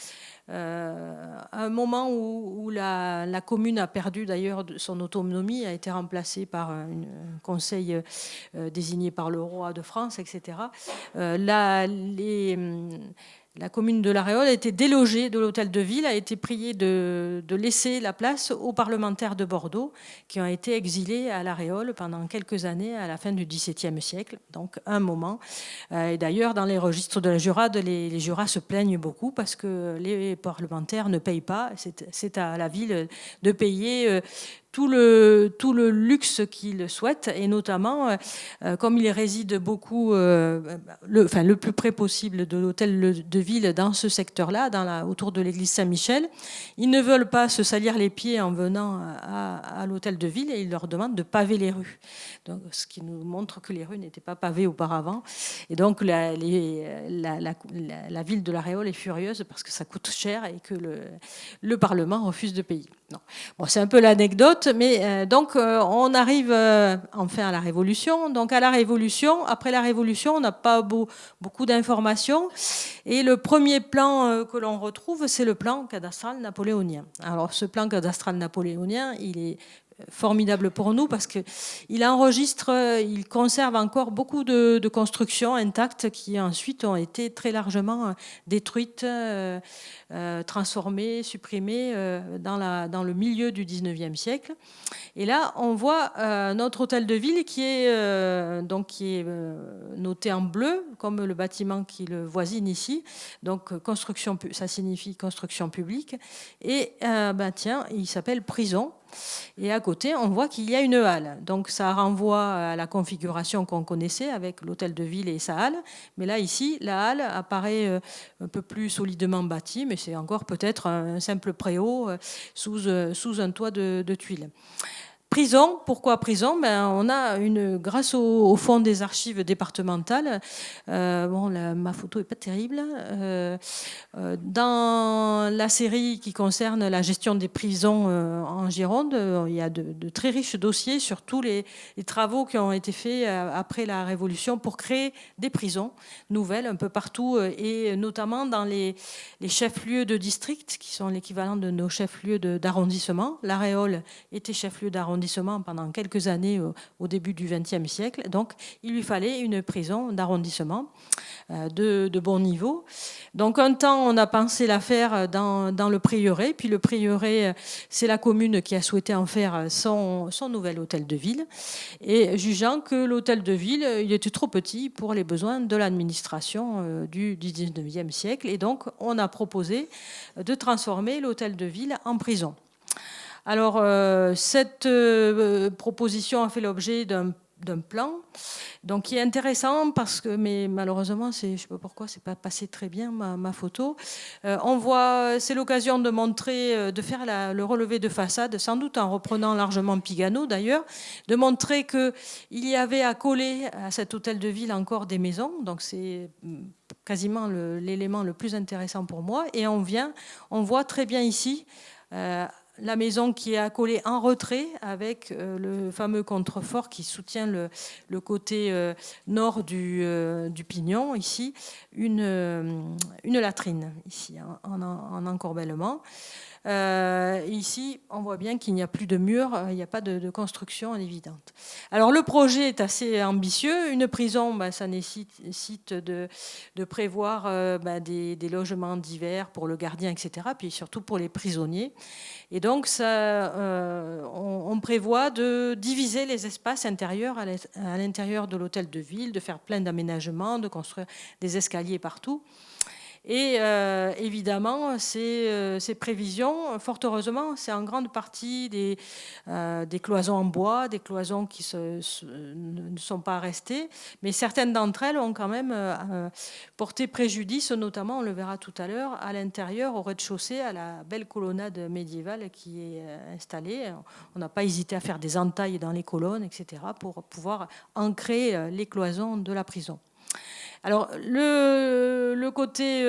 un moment où la commune a perdu d'ailleurs son autonomie, a été remplacée par un conseil désigné par le roi de France, etc. La commune de La Réole a été délogée de l'hôtel de ville, a été priée de laisser la place aux parlementaires de Bordeaux qui ont été exilés à La Réole pendant quelques années à la fin du XVIIe siècle, donc un moment. Et d'ailleurs, dans les registres de la Jurade, les jurats se plaignent beaucoup parce que les parlementaires ne payent pas. C'est à la ville de payer tout le luxe qu'ils souhaitent, et notamment, comme ils résident beaucoup, le plus près possible de l'hôtel de ville dans ce secteur-là, autour de l'église Saint-Michel, ils ne veulent pas se salir les pieds en venant à l'hôtel de ville, et ils leur demandent de paver les rues. Donc, ce qui nous montre que les rues n'étaient pas pavées auparavant. Et donc, la ville de La Réole est furieuse parce que ça coûte cher et que le Parlement refuse de payer. Non. Bon, c'est un peu l'anecdote, mais donc on arrive enfin à la Révolution. Donc à la Révolution, après la Révolution, on n'a pas beaucoup d'informations, et le premier plan que l'on retrouve, c'est le plan cadastral napoléonien. Alors ce plan cadastral napoléonien, il est formidable pour nous parce qu'il enregistre, il conserve encore beaucoup de constructions intactes qui ensuite ont été très largement détruites, transformées, supprimées dans le milieu du 19e siècle. Et là, on voit notre hôtel de ville qui est noté en bleu, comme le bâtiment qui le voisine ici. Donc, construction, ça signifie construction publique. Et tiens, il s'appelle prison. Et à côté, on voit qu'il y a une halle. Donc ça renvoie à la configuration qu'on connaissait avec l'hôtel de ville et sa halle. Mais là, ici, la halle apparaît un peu plus solidement bâtie, mais c'est encore peut-être un simple préau sous un toit de tuiles. Prison, pourquoi prison? On a grâce au fonds des archives départementales, ma photo n'est pas terrible, dans la série qui concerne la gestion des prisons en Gironde, il y a de très riches dossiers sur tous les travaux qui ont été faits après la Révolution pour créer des prisons nouvelles un peu partout, et notamment dans les chefs-lieux de district, qui sont l'équivalent de nos chefs-lieux d'arrondissement. La Réole était chef-lieu d'arrondissement pendant quelques années au début du XXe siècle. Donc, il lui fallait une prison d'arrondissement de bon niveau. Donc, un temps, on a pensé la faire dans le prieuré. Puis le prieuré, c'est la commune qui a souhaité en faire son nouvel hôtel de ville. Et jugeant que l'hôtel de ville, il était trop petit pour les besoins de l'administration du XIXe siècle. Et donc, on a proposé de transformer l'hôtel de ville en prison. Alors, cette proposition a fait l'objet d'un plan, donc qui est intéressant parce que, mais malheureusement, je ne sais pas pourquoi, c'est pas passé très bien ma photo. On voit, c'est l'occasion de montrer, de faire le relevé de façade, sans doute en reprenant largement Pigano d'ailleurs, de montrer qu'il y avait à coller à cet hôtel de ville encore des maisons, donc c'est quasiment l'élément le plus intéressant pour moi. Et on voit très bien ici la maison qui est accolée en retrait avec le fameux contrefort qui soutient le côté nord du pignon, ici, une latrine, ici, en encorbellement. Ici, on voit bien qu'il n'y a plus de mur, il n'y a pas de construction évidente. Alors, le projet est assez ambitieux. Une prison, ça nécessite de prévoir des logements divers pour le gardien, etc., puis surtout pour les prisonniers. Et donc, on prévoit de diviser les espaces intérieurs à l'intérieur de l'hôtel de ville, de faire plein d'aménagements, de construire des escaliers partout. Et évidemment, ces prévisions, fort heureusement, c'est en grande partie des cloisons en bois, des cloisons qui ne sont pas restées, mais certaines d'entre elles ont quand même porté préjudice, notamment, on le verra tout à l'heure, à l'intérieur, au rez-de-chaussée, à la belle colonnade médiévale qui est installée. On n'a pas hésité à faire des entailles dans les colonnes, etc., pour pouvoir ancrer les cloisons de la prison. Alors, le côté,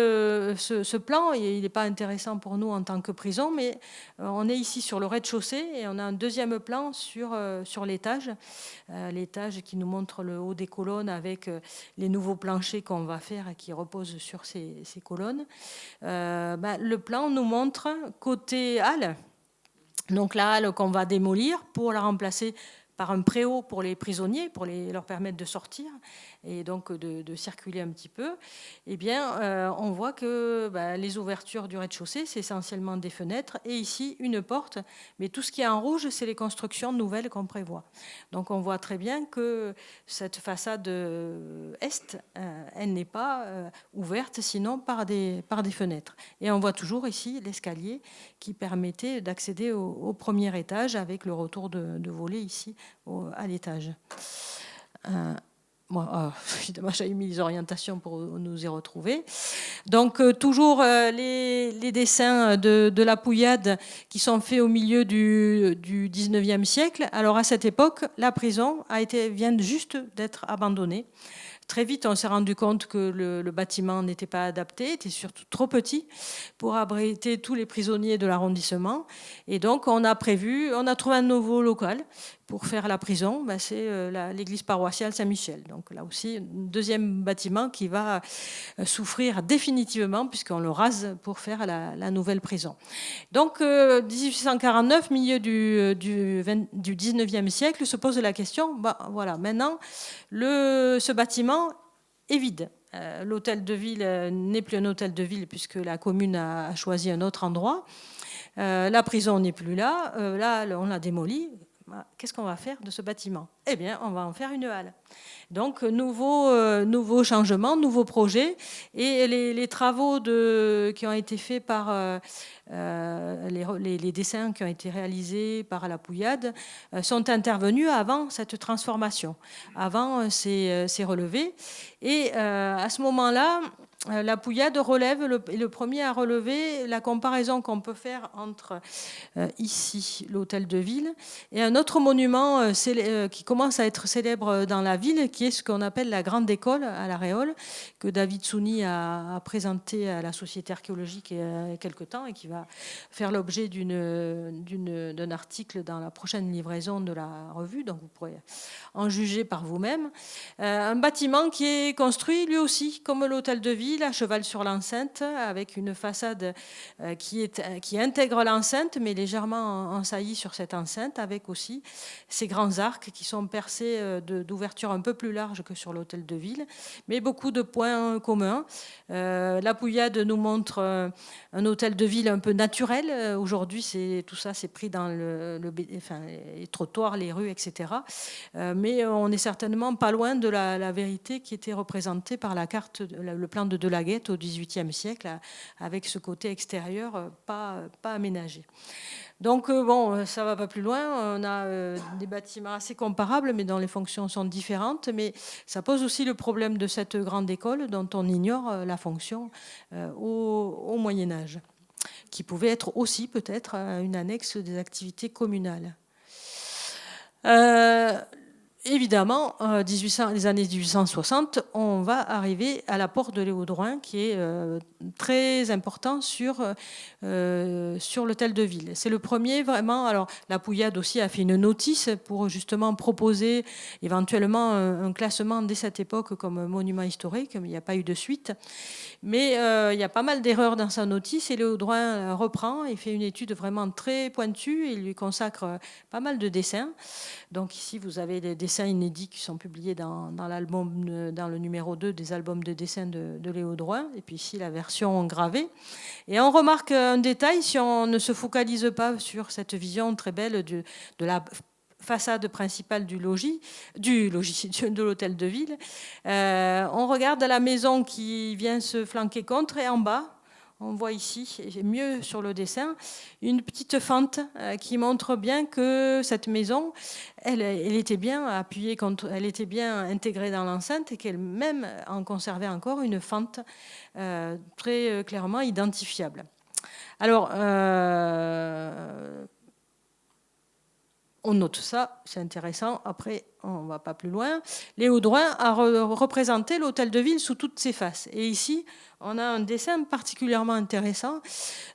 ce plan, il n'est pas intéressant pour nous en tant que prison, mais on est ici sur le rez-de-chaussée et on a un deuxième plan sur l'étage qui nous montre le haut des colonnes avec les nouveaux planchers qu'on va faire et qui reposent sur ces colonnes. Le plan nous montre côté halle, donc la halle qu'on va démolir pour la remplacer par un préau pour les prisonniers, pour leur permettre de sortir et donc de circuler un petit peu, eh bien, on voit que les ouvertures du rez-de-chaussée, c'est essentiellement des fenêtres, et ici, une porte, mais tout ce qui est en rouge, c'est les constructions nouvelles qu'on prévoit. Donc, on voit très bien que cette façade est, elle n'est pas ouverte, sinon par des fenêtres. Et on voit toujours ici l'escalier qui permettait d'accéder au premier étage avec le retour de volets ici à l'étage. Évidemment, j'avais mis les orientations pour nous y retrouver. Donc, toujours les dessins de la Pouillade qui sont faits au milieu du 19e siècle. Alors, à cette époque, la prison vient juste d'être abandonnée. Très vite, on s'est rendu compte que le bâtiment n'était pas adapté, était surtout trop petit pour abriter tous les prisonniers de l'arrondissement. Et donc, on a trouvé un nouveau local pour faire la prison. C'est l'église paroissiale Saint-Michel. Donc là aussi, un deuxième bâtiment qui va souffrir définitivement puisqu'on le rase pour faire la nouvelle prison. Donc, 1849, milieu du 19e siècle, se pose la question, voilà, maintenant, ce bâtiment est vide. L'hôtel de ville n'est plus un hôtel de ville puisque la commune a choisi un autre endroit. La prison n'est plus là. Là, on l'a démolie. Qu'est-ce qu'on va faire de ce bâtiment? Eh bien, on va en faire une halle. Donc, nouveau changement, nouveau projet. Et les travaux qui ont été faits par les dessins qui ont été réalisés par la Pouillade sont intervenus avant cette transformation, avant ces relevés. Et à ce moment-là, La Pouillade relève, est le premier à relever la comparaison qu'on peut faire entre ici l'hôtel de ville et un autre monument qui commence à être célèbre dans la ville, qui est ce qu'on appelle la Grande École à La Réole, que David Souni a présenté à la Société archéologique il y a quelque temps et qui va faire l'objet d'un article dans la prochaine livraison de la revue, donc vous pourrez en juger par vous-même. Un bâtiment qui est construit lui aussi comme l'hôtel de ville, à cheval sur l'enceinte, avec une façade qui intègre l'enceinte, mais légèrement en saillie sur cette enceinte, avec aussi ces grands arcs qui sont percés d'ouverture un peu plus large que sur l'hôtel de ville, mais beaucoup de points communs. La Pouillade nous montre un hôtel de ville un peu naturel. Aujourd'hui, tout ça, c'est pris dans les trottoirs, les rues, etc. Mais on n'est certainement pas loin de la vérité qui était représentée par la carte, le plan de Delaguette au XVIIIe siècle, avec ce côté extérieur pas aménagé. Donc bon, ça va pas plus loin. On a des bâtiments assez comparables, mais dont les fonctions sont différentes. Mais ça pose aussi le problème de cette grande école dont on ignore la fonction au Moyen Âge, qui pouvait être aussi peut-être une annexe des activités communales. Évidemment, les années 1860, on va arriver à l'apport de Léo Drouin, qui est très important sur l'hôtel de ville. C'est le premier vraiment. Alors, la Pouillade aussi a fait une notice pour justement proposer éventuellement un classement dès cette époque comme monument historique, mais il n'y a pas eu de suite. Mais il y a pas mal d'erreurs dans sa notice et Léo Drouin reprend et fait une étude vraiment très pointue et il lui consacre pas mal de dessins. Donc ici, vous avez des dessins inédits qui sont publiés dans l'album, dans le numéro 2 des albums de dessins de Léo Drouin, et puis ici la version gravée. Et on remarque un détail, si on ne se focalise pas sur cette vision très belle de la façade principale de l'hôtel de ville, on regarde la maison qui vient se flanquer contre, et en bas, on voit ici, et mieux sur le dessin, une petite fente qui montre bien que cette maison, elle était bien appuyée, elle était bien intégrée dans l'enceinte et qu'elle-même en conservait encore une fente très clairement identifiable. Alors, on note ça, c'est intéressant. Après, on ne va pas plus loin. Léo Drouin a représenté l'hôtel de ville sous toutes ses faces. Et ici, on a un dessin particulièrement intéressant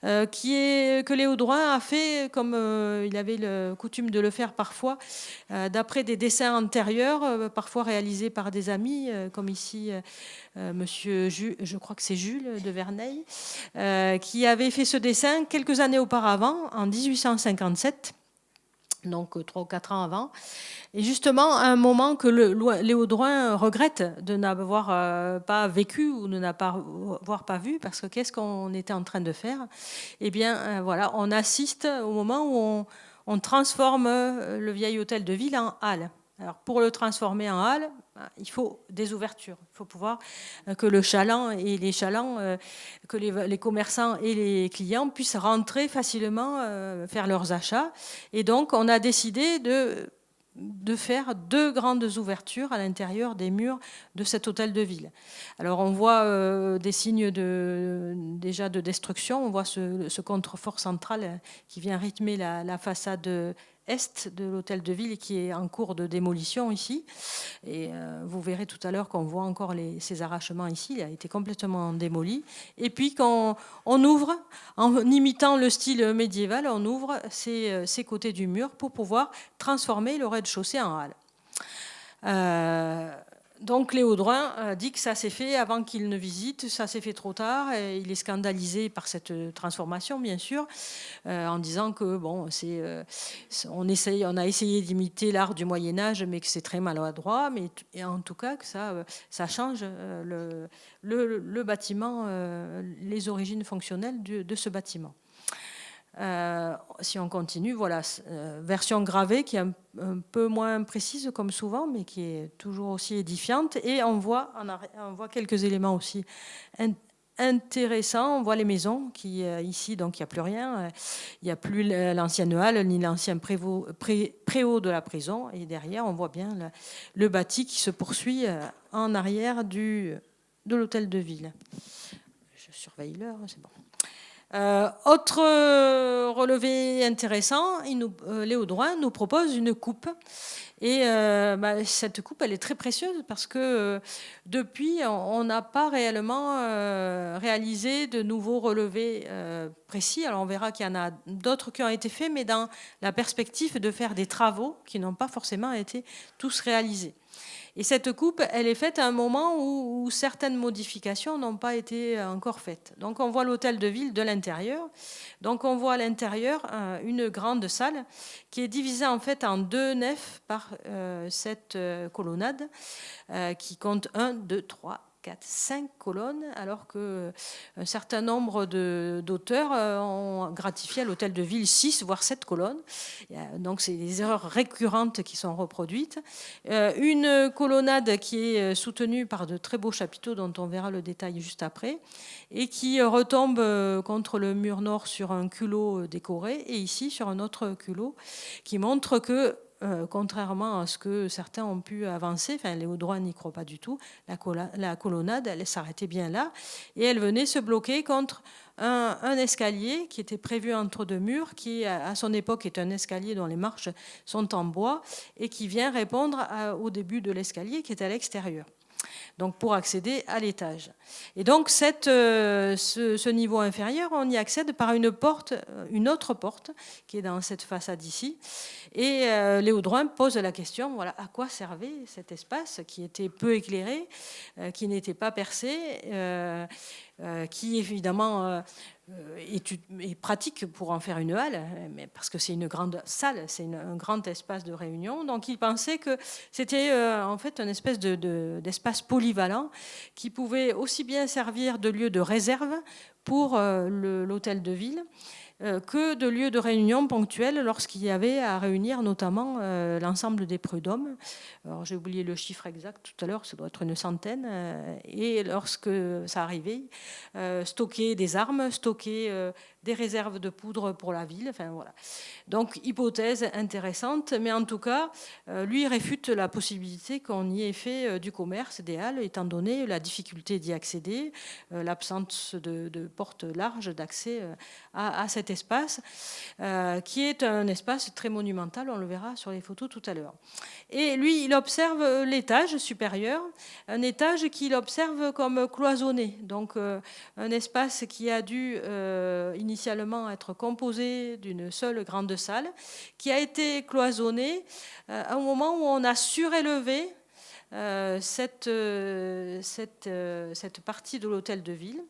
que Léo Drouin a fait, comme il avait le coutume de le faire parfois, d'après des dessins antérieurs, parfois réalisés par des amis, comme ici monsieur Jules, je crois que c'est Jules de Verneil, qui avait fait ce dessin quelques années auparavant, en 1857. Donc 3 ou 4 ans avant. Et justement, à un moment que Léo Drouin regrette de n'avoir pas vécu ou de n'avoir pas vu, parce que qu'est-ce qu'on était en train de faire? Eh bien, voilà, on assiste au moment où on transforme le vieil hôtel de ville en halle. Alors, pour le transformer en halle, il faut des ouvertures. Il faut pouvoir que le chaland et les chalands, que les commerçants et les clients puissent rentrer facilement, faire leurs achats. Et donc, on a décidé de faire 2 grandes ouvertures à l'intérieur des murs de cet hôtel de ville. Alors, on voit des signes déjà de destruction. On voit ce contrefort central qui vient rythmer la façade est de l'hôtel de ville qui est en cours de démolition ici. Et vous verrez tout à l'heure qu'on voit encore ces arrachements ici. Il a été complètement démoli. Et puis quand on ouvre, en imitant le style médiéval, on ouvre ces côtés du mur pour pouvoir transformer le rez-de-chaussée en halle. Donc Léo Drouin dit que ça s'est fait avant qu'il ne visite, ça s'est fait trop tard, et il est scandalisé par cette transformation, bien sûr, en disant que bon, on a essayé d'imiter l'art du Moyen Âge, mais que c'est très maladroit, et en tout cas que ça change le bâtiment, les origines fonctionnelles de ce bâtiment. Si on continue, voilà, version gravée qui est un peu moins précise comme souvent, mais qui est toujours aussi édifiante. Et on voit quelques éléments aussi intéressants. On voit les maisons qui ici, donc il n'y a plus rien. Il n'y a plus l'ancienne halle ni l'ancien préau de la prison. Et derrière, on voit bien le bâti qui se poursuit en arrière du de l'hôtel de ville. Je surveille l'heure, c'est bon. Autre relevé intéressant, Léo Drouin nous propose une coupe. Et cette coupe, elle est très précieuse parce que depuis, on n'a pas réellement réalisé de nouveaux relevés précis. Alors on verra qu'il y en a d'autres qui ont été faits, mais dans la perspective de faire des travaux qui n'ont pas forcément été tous réalisés. Et cette coupe, elle est faite à un moment où certaines modifications n'ont pas été encore faites. Donc on voit l'hôtel de ville de l'intérieur. Donc on voit à l'intérieur une grande salle qui est divisée en fait en 2 nefs par cette colonnade qui compte 1, 2, 3, 4, 5 colonnes, alors qu'un certain nombre d'auteurs ont gratifié à l'hôtel de ville 6, voire 7 colonnes. Donc, c'est des erreurs récurrentes qui sont reproduites. Une colonnade qui est soutenue par de très beaux chapiteaux, dont on verra le détail juste après, et qui retombe contre le mur nord sur un culot décoré, et ici sur un autre culot, qui montre que contrairement à ce que certains ont pu avancer, enfin Léo Drouin n'y croit pas du tout, la colonnade, elle s'arrêtait bien là, et elle venait se bloquer contre un escalier qui était prévu entre 2 murs, qui à son époque est un escalier dont les marches sont en bois, et qui vient répondre au début de l'escalier qui est à l'extérieur. Donc pour accéder à l'étage. Et donc ce niveau inférieur, on y accède par une autre porte qui est dans cette façade ici. Et Léo Drouin pose la question, voilà, à quoi servait cet espace qui était peu éclairé, qui n'était pas percé, qui évidemment est pratique pour en faire une halle, mais parce que c'est une grande salle, c'est un grand espace de réunion. Donc il pensait que c'était en fait une espèce d'espace polyvalent qui pouvait aussi bien servir de lieu de réserve pour l'hôtel de ville que de lieux de réunion ponctuels lorsqu'il y avait à réunir notamment l'ensemble des prud'hommes. Alors j'ai oublié le chiffre exact tout à l'heure, ça doit être une centaine. Et lorsque ça arrivait, stocker des armes, stocker des réserves de poudre pour la ville. Enfin, voilà. Donc hypothèse intéressante, mais en tout cas, lui réfute la possibilité qu'on y ait fait du commerce des halles, étant donné la difficulté d'y accéder, l'absence de portes larges d'accès à cet espace, qui est un espace très monumental, on le verra sur les photos tout à l'heure. Et lui, il observe l'étage supérieur, un étage qu'il observe comme cloisonné, donc un espace qui a dû initialement être composé d'une seule grande salle, qui a été cloisonné à un moment où on a surélevé cette partie de l'hôtel de ville.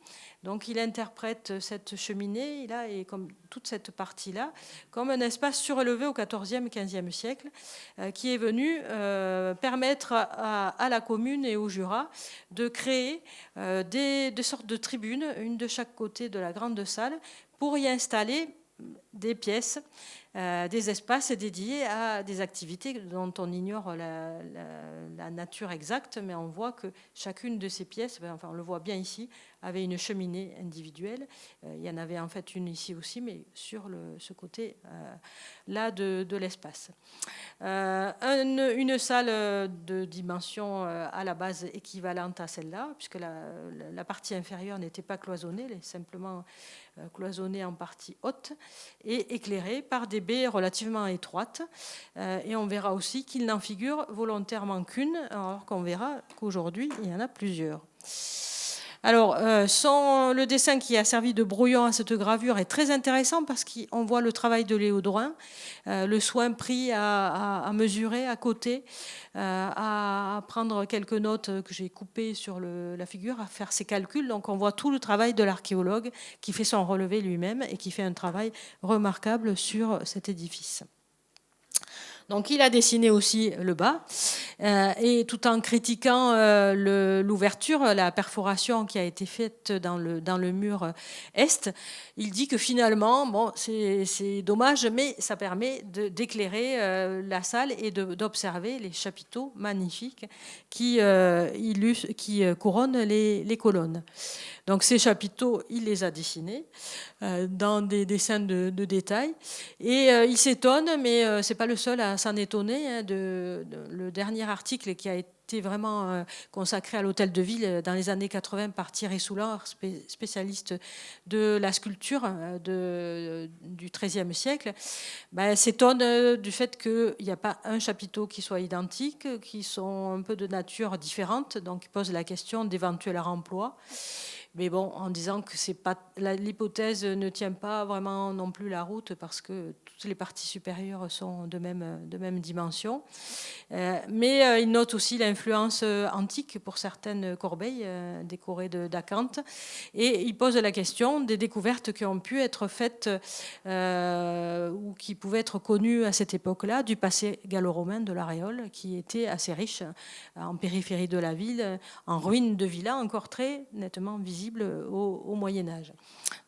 Donc il interprète cette cheminée là, et comme toute cette partie-là comme un espace surélevé au XIVe et XVe siècle qui est venu permettre à la commune et au Jura de créer des sortes de tribunes, une de chaque côté de la grande salle, pour y installer des pièces, des espaces dédiés à des activités dont on ignore la nature exacte, mais on voit que chacune de ces pièces, enfin on le voit bien ici, avait une cheminée individuelle. Il y en avait en fait une ici aussi, mais sur ce côté là de l'espace. Une salle de dimension à la base équivalente à celle-là, puisque la partie inférieure n'était pas cloisonnée, elle est simplement cloisonnée en partie haute et éclairée par des baies relativement étroites. Et on verra aussi qu'il n'en figure volontairement qu'une, alors qu'on verra qu'aujourd'hui, il y en a plusieurs. Alors, le dessin qui a servi de brouillon à cette gravure est très intéressant parce qu'on voit le travail de Léo Drouin, le soin pris à mesurer à côté, à prendre quelques notes que j'ai coupées sur la figure, à faire ses calculs. Donc, on voit tout le travail de l'archéologue qui fait son relevé lui-même et qui fait un travail remarquable sur cet édifice. Donc il a dessiné aussi le bas, et tout en critiquant l'ouverture, la perforation qui a été faite dans le mur est, il dit que finalement, bon, c'est dommage, mais ça permet d'éclairer la salle et d'observer les chapiteaux magnifiques qui couronnent les colonnes. Donc ces chapiteaux, il les a dessinés dans des dessins de détail. Et il s'étonne, mais ce n'est pas le seul à s'en étonner, hein, le dernier article qui a été vraiment consacré à l'hôtel de ville dans les années 80 par Thierry Soulard, spécialiste de la sculpture du XIIIe siècle, s'étonne du fait qu'il n'y a pas un chapiteau qui soit identique, qui sont un peu de nature différente, donc il pose la question d'éventuel remploi. Mais bon, en disant que l'hypothèse ne tient pas vraiment non plus la route parce que toutes les parties supérieures sont de même dimension. Mais il note aussi l'influence antique pour certaines corbeilles décorées d'acanthe. Et il pose la question des découvertes qui ont pu être faites ou qui pouvaient être connues à cette époque-là du passé gallo-romain de l'Aréole, qui était assez riche en périphérie de la ville, en ruines de villas encore très nettement visibles au Moyen-Âge.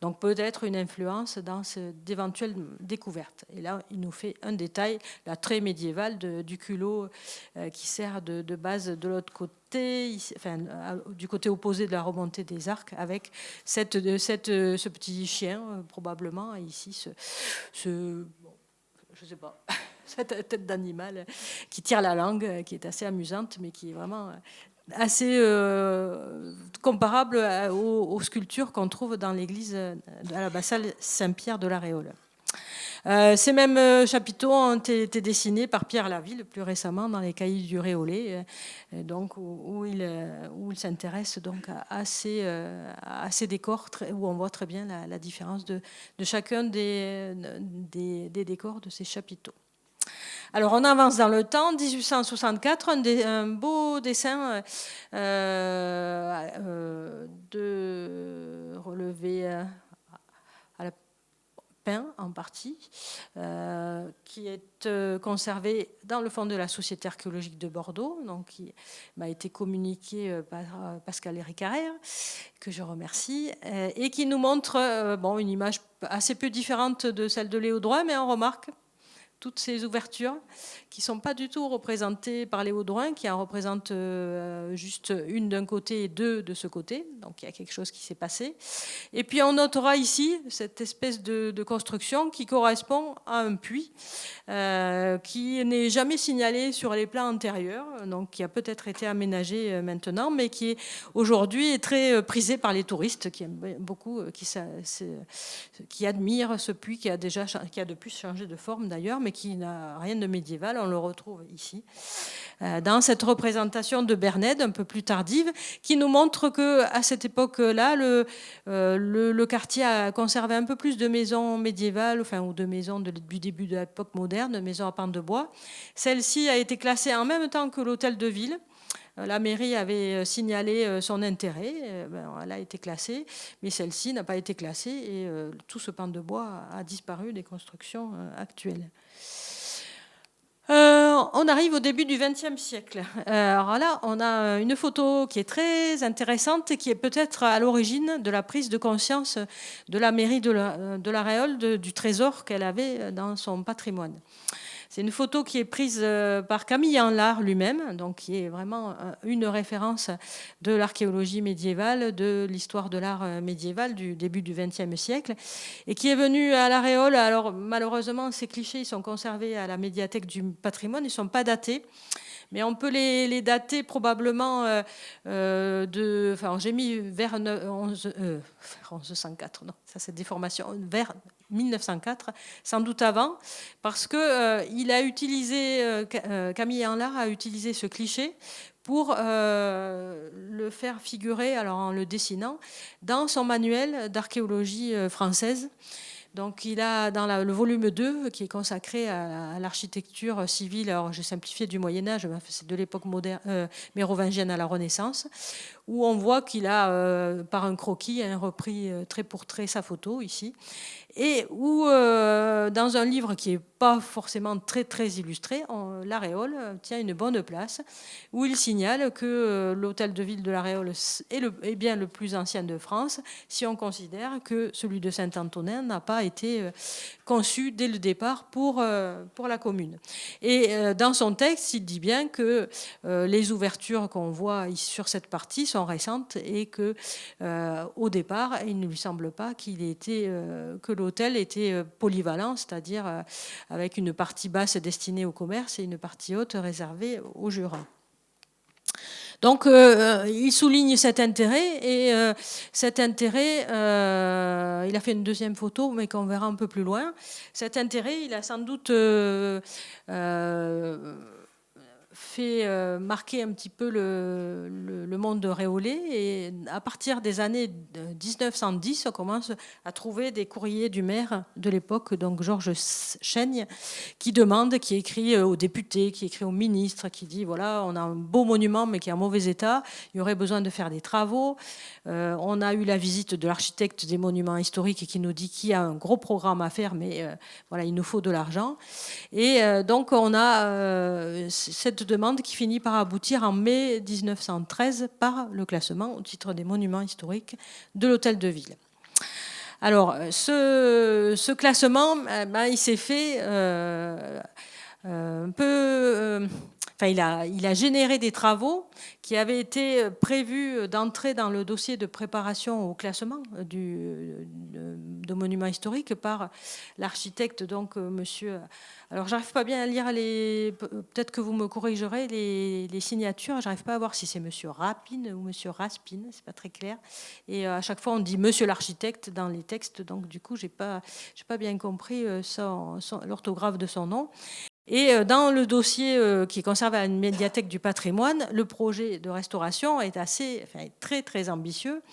Donc peut-être une influence dans d'éventuelles découvertes. Et là, il nous fait un détail, la très médiévale du culot qui sert de base de l'autre côté, du côté opposé de la remontée des arcs, avec ce petit chien, probablement, ici, je sais pas, cette tête d'animal qui tire la langue, qui est assez amusante, mais qui est vraiment assez comparable aux sculptures qu'on trouve dans l'église à l'abbatiale Saint-Pierre de l'Aréole. Ces mêmes chapiteaux ont été dessinés par Pierre Laville plus récemment dans les cahiers du Réolais, donc où il s'intéresse donc à ces décors où on voit très bien la différence de chacun des décors de ces chapiteaux. Alors on avance dans le temps, 1864, un beau dessin de relevé à la peint en partie, qui est conservé dans le fond de la Société archéologique de Bordeaux, donc qui m'a été communiqué par Pascal-Éric Carrère, que je remercie, et qui nous montre une image assez peu différente de celle de Léo Drouin, mais on remarque toutes ces ouvertures qui ne sont pas du tout représentées par Léo Drouin, qui en représente juste une d'un côté et deux de ce côté. Donc il y a quelque chose qui s'est passé. Et puis on notera ici cette espèce de construction qui correspond à un puits qui n'est jamais signalé sur les plans antérieurs, donc qui a peut-être été aménagé maintenant, mais qui est aujourd'hui très prisé par les touristes qui aiment beaucoup, qui admirent ce puits qui a depuis changé de forme d'ailleurs, mais qui n'a rien de médiéval. On le retrouve ici, dans cette représentation de Bernède, un peu plus tardive, qui nous montre qu'à cette époque-là, le quartier a conservé un peu plus de maisons médiévales, ou de maisons du début de l'époque moderne, de maisons à pans de bois. Celle-ci a été classée en même temps que l'hôtel de ville. La mairie avait signalé son intérêt, elle a été classée, mais celle-ci n'a pas été classée et tout ce pan de bois a disparu des constructions actuelles. On arrive au début du XXe siècle. Alors là, on a une photo qui est très intéressante et qui est peut-être à l'origine de la prise de conscience de la mairie de l'Aréole du trésor qu'elle avait dans son patrimoine. C'est une photo qui est prise par Camille Anlard lui-même, donc qui est vraiment une référence de l'archéologie médiévale, de l'histoire de l'art médiéval du début du XXe siècle, et qui est venu à l'Aréole. Alors malheureusement, ces clichés ils sont conservés à la médiathèque du patrimoine, ils ne sont pas datés. Mais on peut les dater probablement j'ai mis vers 1104, non, ça c'est déformation, vers 1904, sans doute avant, parce que Camille Anlard a utilisé ce cliché pour le faire figurer, alors en le dessinant, dans son manuel d'archéologie française. Donc il a dans le volume 2 qui est consacré à l'architecture civile, alors j'ai simplifié du Moyen-Âge, c'est de l'époque mérovingienne à la Renaissance, où on voit qu'il a, par un croquis, repris trait pour trait sa photo ici, et où, dans un livre qui n'est pas forcément très, très illustré, l'Aréole tient une bonne place, où il signale que l'hôtel de ville de l'Aréole est bien le plus ancien de France, si on considère que celui de Saint-Antonin n'a pas été conçu dès le départ pour la commune. Et dans son texte, il dit bien que les ouvertures qu'on voit sur cette partie sont récentes et que au départ, il ne lui semble pas que l'hôtel était polyvalent, c'est-à-dire avec une partie basse destinée au commerce et une partie haute réservée aux jurats. Donc, il souligne cet intérêt et cet intérêt, il a fait une deuxième photo, mais qu'on verra un peu plus loin. Cet intérêt, il a sans doute fait marquer un petit peu le monde de Réolé. Et à partir des années 1910, on commence à trouver des courriers du maire de l'époque, donc Georges Chaigne, qui demande, qui écrit aux députés, qui écrit aux ministres, qui dit voilà, on a un beau monument mais qui est en mauvais état, il y aurait besoin de faire des travaux. On a eu la visite de l'architecte des monuments historiques qui nous dit qu'il y a un gros programme à faire, mais voilà, il nous faut de l'argent. Et donc on a cette demande qui finit par aboutir en mai 1913 par le classement au titre des monuments historiques de l'hôtel de ville. Alors, ce classement, il s'est fait un peu... Enfin, il a généré des travaux qui avaient été prévus d'entrer dans le dossier de préparation au classement de monuments historiques par l'architecte, donc monsieur... Alors, j'arrive pas bien à lire peut-être que vous me corrigerez les signatures. J'arrive pas à voir si c'est monsieur Rapine ou monsieur Raspine. C'est pas très clair. Et à chaque fois, on dit monsieur l'architecte dans les textes. Donc, du coup, j'ai pas bien compris l'orthographe de son nom. Et dans le dossier qui est conservé à la médiathèque du patrimoine, le projet de restauration est très, très ambitieux.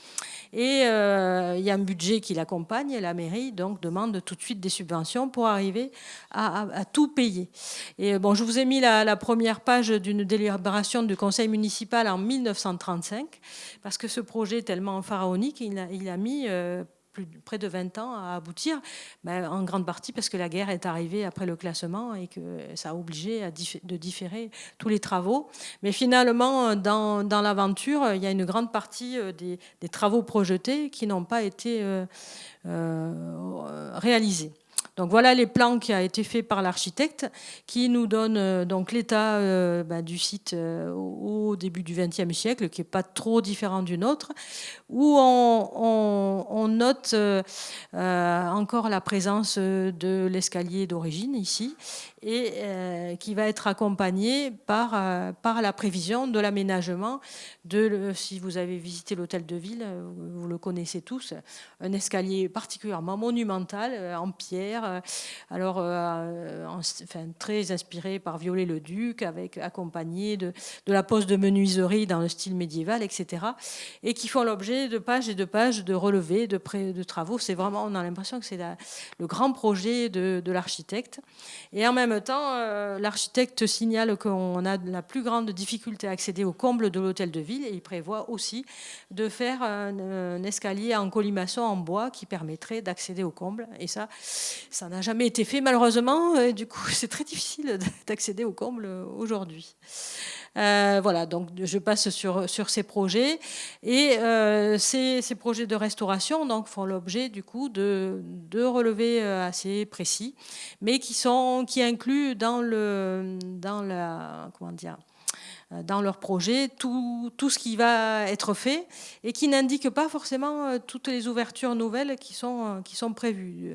Et il y a un budget qui l'accompagne. La mairie donc demande tout de suite des subventions pour arriver à tout payer. Et bon, je vous ai mis la première page d'une délibération du conseil municipal en 1935, parce que ce projet est tellement pharaonique, il a mis près de 20 ans à aboutir, en grande partie parce que la guerre est arrivée après le classement et que ça a obligé de différer tous les travaux. Mais finalement, dans l'aventure, il y a une grande partie des travaux projetés qui n'ont pas été réalisés. Donc voilà les plans qui ont été faits par l'architecte, qui nous donne donc l'état du site au début du XXe siècle, qui n'est pas trop différent du nôtre, où on note encore la présence de l'escalier d'origine ici, et qui va être accompagné par la prévision de l'aménagement si vous avez visité l'hôtel de ville, vous le connaissez tous, un escalier particulièrement monumental en pierre, très inspiré par Viollet-le-Duc, accompagné de la pose de menuiserie dans le style médiéval, etc., et qui font l'objet de pages et de pages de relevés, de travaux. C'est vraiment, on a l'impression que c'est le grand projet de l'architecte. Et en même temps, l'architecte signale qu'on a la plus grande difficulté à accéder au comble de l'hôtel de ville, et il prévoit aussi de faire un escalier en colimaçon en bois qui permettrait d'accéder au comble. Et ça n'a jamais été fait malheureusement. Et du coup, c'est très difficile d'accéder au comble aujourd'hui. Voilà, donc je passe sur ces projets. Et ces projets de restauration donc, font l'objet du coup de relevés assez précis, mais qui incluent dans leur projet tout ce qui va être fait et qui n'indique pas forcément toutes les ouvertures nouvelles qui sont prévues.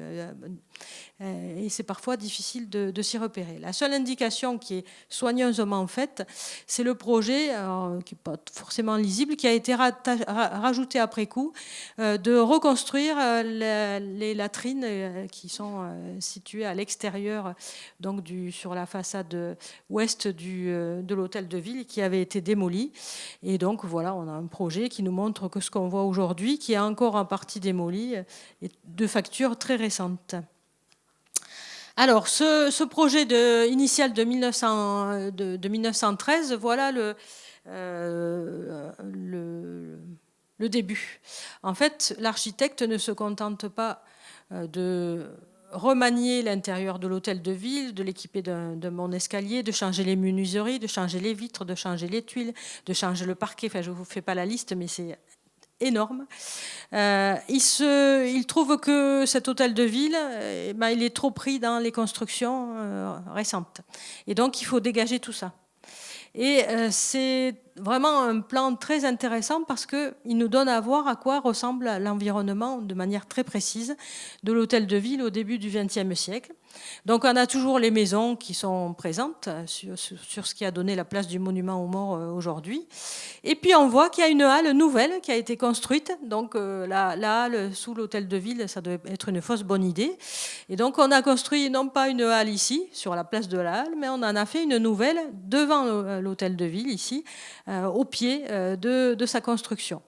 Et c'est parfois difficile de s'y repérer. La seule indication qui est soigneusement faite, c'est le projet, qui n'est pas forcément lisible, qui a été rajouté après coup, de reconstruire les latrines qui sont situées à l'extérieur, donc sur la façade ouest de l'hôtel de ville, qui avait été démoli. Et donc voilà, on a un projet qui nous montre que ce qu'on voit aujourd'hui, qui est encore en partie démoli, est de facture très récente. Alors, ce projet initial de 1913, voilà le début. En fait, l'architecte ne se contente pas de remanier l'intérieur de l'hôtel de ville, de l'équiper d'un bon escalier, de changer les menuiseries, de changer les vitres, de changer les tuiles, de changer le parquet. Enfin, je ne vous fais pas la liste, mais c'est énorme. Il trouve que cet hôtel de ville, il est trop pris dans les constructions récentes. Et donc, il faut dégager tout ça. Et c'est vraiment un plan très intéressant parce qu'il nous donne à voir à quoi ressemble l'environnement de manière très précise de l'hôtel de ville au début du XXe siècle. Donc on a toujours les maisons qui sont présentes sur ce qui a donné la place du monument aux morts aujourd'hui. Et puis on voit qu'il y a une halle nouvelle qui a été construite. Donc la halle sous l'hôtel de ville, ça doit être une fausse bonne idée. Et donc on a construit non pas une halle ici, sur la place de la halle, mais on en a fait une nouvelle devant l'hôtel de ville, ici, au pied de sa construction.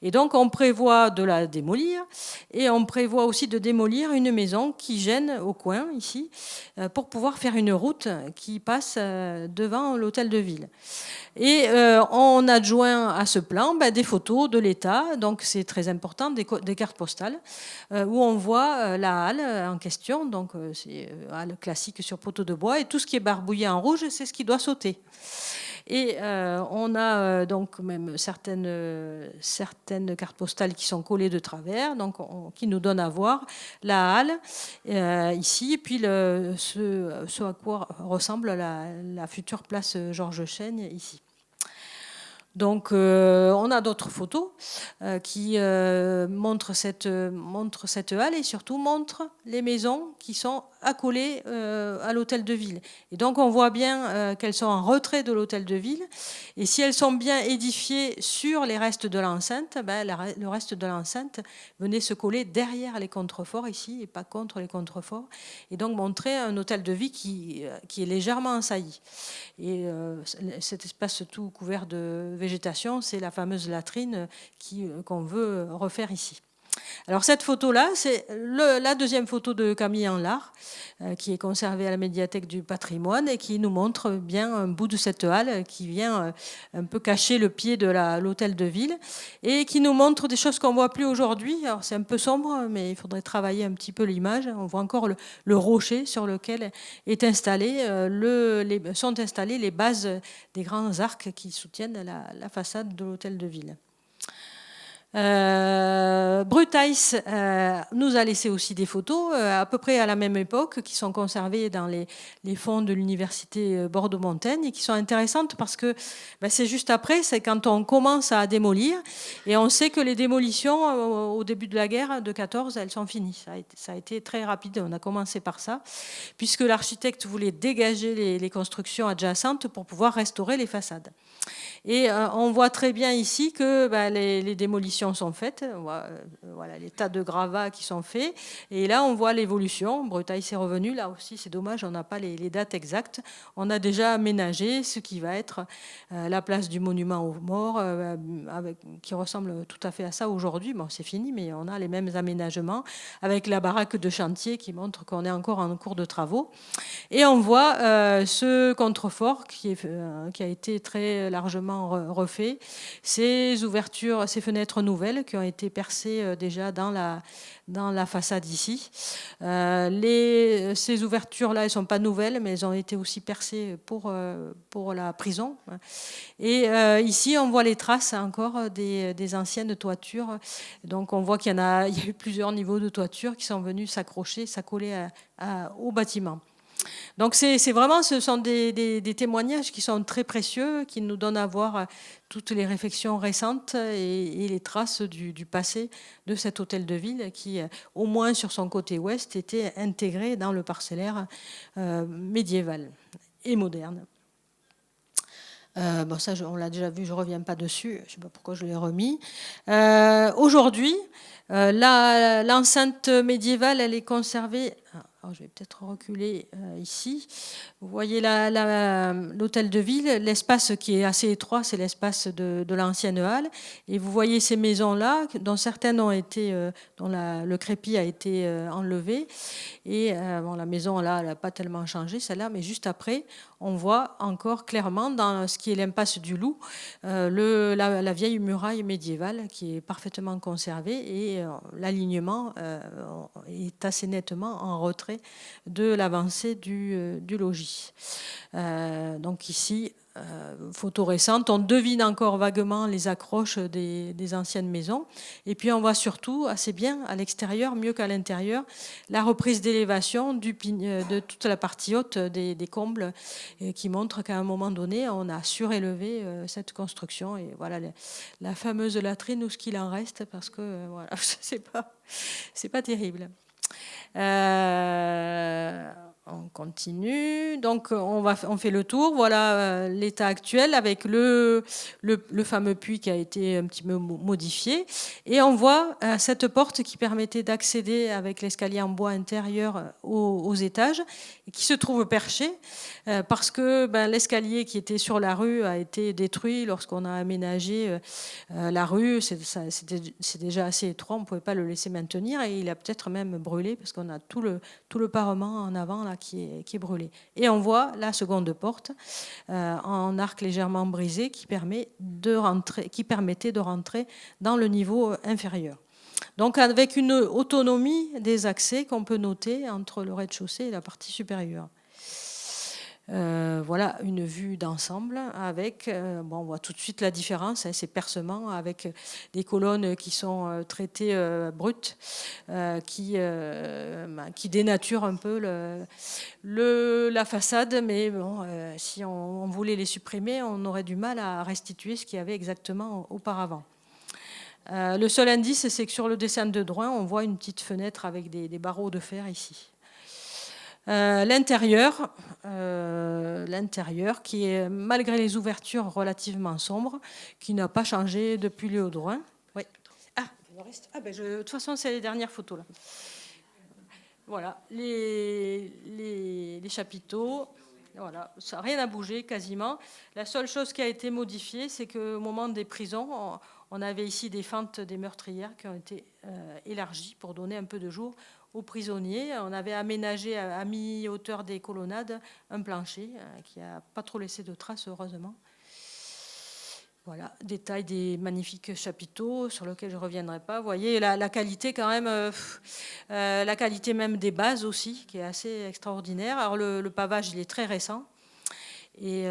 Et donc on prévoit de la démolir et on prévoit aussi de démolir une maison qui gêne au coin ici pour pouvoir faire une route qui passe devant l'hôtel de ville. Et on adjoint à ce plan des photos de l'État, donc c'est très important, des cartes postales, où on voit la halle en question, donc c'est une halle classique sur poteau de bois, et tout ce qui est barbouillé en rouge, c'est ce qui doit sauter. Et on a donc même certaines cartes postales qui sont collées de travers, donc qui nous donnent à voir la halle ici, et puis ce à quoi ressemble la future place Georges Chêne ici. Donc, on a d'autres photos qui montrent cette halle et surtout montrent les maisons qui sont accolées à l'hôtel de ville. Et donc, on voit bien qu'elles sont en retrait de l'hôtel de ville. Et si elles sont bien édifiées sur les restes de l'enceinte, le reste de l'enceinte venait se coller derrière les contreforts ici et pas contre les contreforts. Et donc, montrer un hôtel de ville qui est légèrement ensailli. Et cet espace tout couvert de végétation, c'est la fameuse latrine qu'on veut refaire ici. Alors cette photo-là, c'est la deuxième photo de Camille Enlard, qui est conservée à la médiathèque du patrimoine et qui nous montre bien un bout de cette halle qui vient un peu cacher le pied de l'hôtel de ville et qui nous montre des choses qu'on ne voit plus aujourd'hui. Alors c'est un peu sombre, mais il faudrait travailler un petit peu l'image. On voit encore le rocher sur lequel sont installées les bases des grands arcs qui soutiennent la façade de l'hôtel de ville. Brutheis nous a laissé aussi des photos à peu près à la même époque qui sont conservées dans les fonds de l'université Bordeaux-Montaigne et qui sont intéressantes parce que c'est juste après, c'est quand on commence à démolir et on sait que les démolitions au début de la guerre de 14, elles sont finies. Ça a été très rapide, on a commencé par ça puisque l'architecte voulait dégager les constructions adjacentes pour pouvoir restaurer les façades. Et on voit très bien ici que les démolitions sont faites. Voilà les tas de gravats qui sont faits. Et là, on voit l'évolution. Brutheis est revenu. Là aussi, c'est dommage, on n'a pas les dates exactes. On a déjà aménagé ce qui va être la place du monument aux morts, qui ressemble tout à fait à ça aujourd'hui. Bon, c'est fini, mais on a les mêmes aménagements avec la baraque de chantier qui montre qu'on est encore en cours de travaux. Et on voit ce contrefort qui a été très largement refait, ces ouvertures, ces fenêtres nouvelles qui ont été percées déjà dans la façade ici. Ces ouvertures-là, elles ne sont pas nouvelles, mais elles ont été aussi percées pour la prison. Et ici, on voit les traces encore des anciennes toitures. Donc, on voit qu'il y a eu plusieurs niveaux de toiture qui sont venus s'accoler au bâtiment. Donc ce sont des témoignages qui sont très précieux, qui nous donnent à voir toutes les réflexions récentes et les traces du passé de cet hôtel de ville qui, au moins sur son côté ouest, était intégré dans le parcellaire médiéval et moderne. Ça, on l'a déjà vu, je ne reviens pas dessus, je ne sais pas pourquoi je l'ai remis. Aujourd'hui, l'enceinte médiévale, elle est conservée. Alors, je vais peut-être reculer ici. Vous voyez l'hôtel de ville, l'espace qui est assez étroit, c'est l'espace de l'ancienne halle. Et vous voyez ces maisons-là, dont certaines ont été, dont le crépi a été enlevé. Et la maison, là, elle n'a pas tellement changé, celle-là, mais juste après, on voit encore clairement dans ce qui est l'impasse du Loup, la vieille muraille médiévale qui est parfaitement conservée et l'alignement est assez nettement en retrait de l'avancée du logis. Donc ici, photos récentes, on devine encore vaguement les accroches des anciennes maisons. Et puis on voit surtout assez bien à l'extérieur, mieux qu'à l'intérieur, la reprise d'élévation de toute la partie haute des combles qui montre qu'à un moment donné, on a surélevé cette construction. Et voilà la fameuse latrine ou ce qu'il en reste, parce que voilà, c'est pas terrible. On continue. Donc, on fait le tour. Voilà l'état actuel avec le fameux puits qui a été un petit peu modifié. Et on voit cette porte qui permettait d'accéder avec l'escalier en bois intérieur aux étages et qui se trouve perché parce que l'escalier qui était sur la rue a été détruit lorsqu'on a aménagé la rue. C'est déjà assez étroit. On ne pouvait pas le laisser maintenir et il a peut-être même brûlé parce qu'on a tout le parement en avant là, qui est brûlé. Et on voit la seconde porte en arc légèrement brisé qui permettait de rentrer dans le niveau inférieur. Donc avec une autonomie des accès qu'on peut noter entre le rez-de-chaussée et la partie supérieure. Voilà une vue d'ensemble avec, on voit tout de suite la différence, ces percements avec des colonnes qui sont traitées brutes, qui dénaturent un peu la façade, mais bon, si on voulait les supprimer, on aurait du mal à restituer ce qu'il y avait exactement auparavant. Le seul indice, c'est que sur le dessin de Drouin, on voit une petite fenêtre avec des barreaux de fer ici. L'intérieur qui est, malgré les ouvertures relativement sombres, qui n'a pas changé depuis le Haut-Drouin. Oui. De toute façon, c'est les dernières photos là. Voilà, les chapiteaux. Voilà, ça n'a rien à bouger quasiment. La seule chose qui a été modifiée, c'est qu'au moment des prisons, on avait ici des fentes des meurtrières qui ont été élargies pour donner un peu de jour aux prisonniers. On avait aménagé à mi-hauteur des colonnades un plancher qui n'a pas trop laissé de traces, heureusement. Voilà, détail des magnifiques chapiteaux sur lesquels je ne reviendrai pas. Vous voyez la qualité quand même, la qualité même des bases aussi, qui est assez extraordinaire. Alors le pavage, il est très récent. Et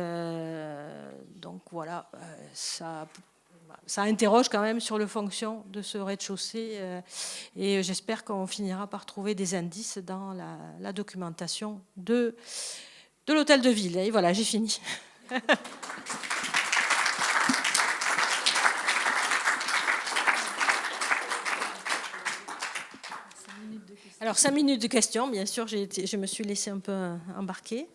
donc voilà, ça interroge quand même sur le fonction de ce rez-de-chaussée et j'espère qu'on finira par trouver des indices dans la documentation de l'hôtel de ville. Et voilà, j'ai fini. Alors, 5 minutes de questions, bien sûr, je me suis laissée un peu embarquer.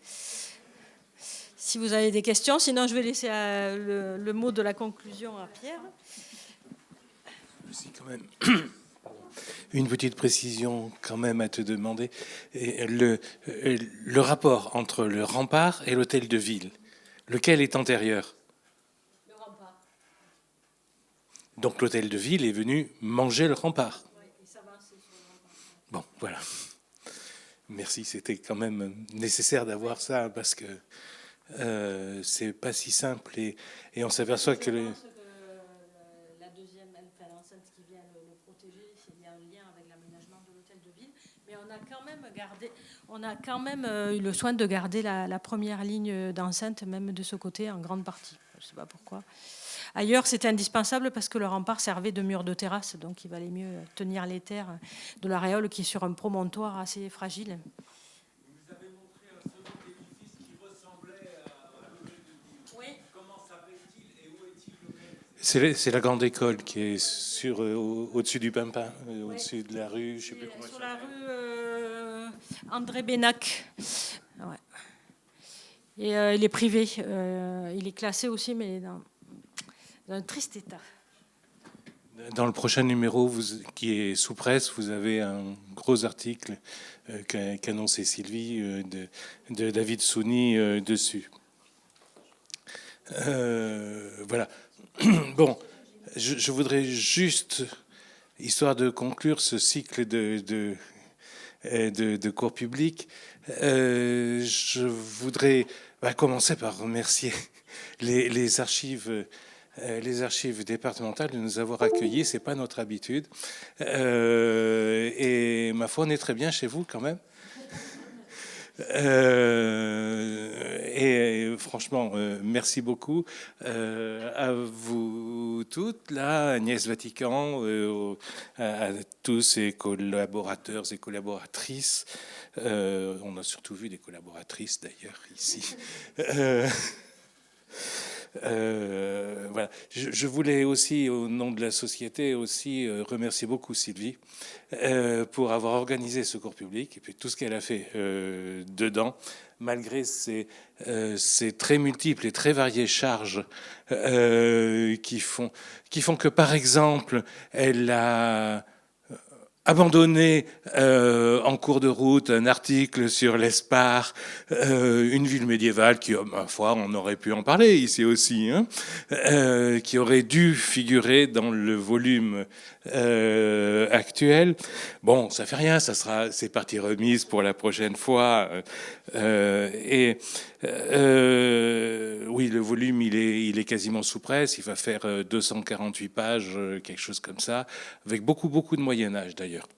Si vous avez des questions, sinon je vais laisser le mot de la conclusion à Pierre. Si, quand même. Une petite précision quand même à te demander. Le rapport entre le rempart et l'hôtel de ville, lequel est antérieur? Le rempart. Donc l'hôtel de ville est venu manger le rempart. Oui, et s'avancer sur le rempart. Bon, voilà. Merci, c'était quand même nécessaire d'avoir ça parce que c'est pas si simple et on s'aperçoit que la deuxième, l'enceinte qui vient le protéger, il y a un lien avec l'aménagement de l'hôtel de ville, mais on a quand même eu le soin de garder la première ligne d'enceinte même de ce côté en grande partie. Je ne sais pas pourquoi. Ailleurs, c'était indispensable parce que le rempart servait de mur de terrasse, donc il valait mieux tenir les terres de l'aréole qui est sur un promontoire assez fragile. Vous avez montré un second édifice qui ressemblait à l'hôtel de ville. Oui. Comment s'appelle-t-il et où est-il localisé? C'est la grande école qui est au-dessus du Pimpin, au-dessus de la rue, je ne sais plus comment ça s'appelle. Sur la rue André Bénac. Ouais. Et il est privé. Il est classé aussi, mais dans un triste état. Dans le prochain numéro qui est sous presse, vous avez un gros article qu'annonçait Sylvie de David Souni dessus. Voilà. Bon, je voudrais juste, histoire de conclure ce cycle de cours publics, je voudrais commencer par remercier les archives départementales de nous avoir accueillis. C'est pas notre habitude. Et ma foi, on est très bien chez vous quand même. Et franchement, merci beaucoup à vous toutes, là, Agnès Vatican, à tous ces collaborateurs et collaboratrices. On a surtout vu des collaboratrices d'ailleurs ici. Voilà. Je voulais aussi, au nom de la société, aussi remercier beaucoup Sylvie pour avoir organisé ce cours public et puis tout ce qu'elle a fait dedans, malgré ses très multiples et très variées charges qui font que, par exemple, elle a abandonné en cours de route un article sur l'Espar, une ville médiévale qui, ma foi, on aurait pu en parler ici aussi, hein, qui aurait dû figurer dans le volume actuel. Bon, ça fait rien, c'est partie remise pour la prochaine fois. Oui, le volume, il est quasiment sous presse. Il va faire 248 pages, quelque chose comme ça, avec beaucoup de Moyen-Âge d'ailleurs.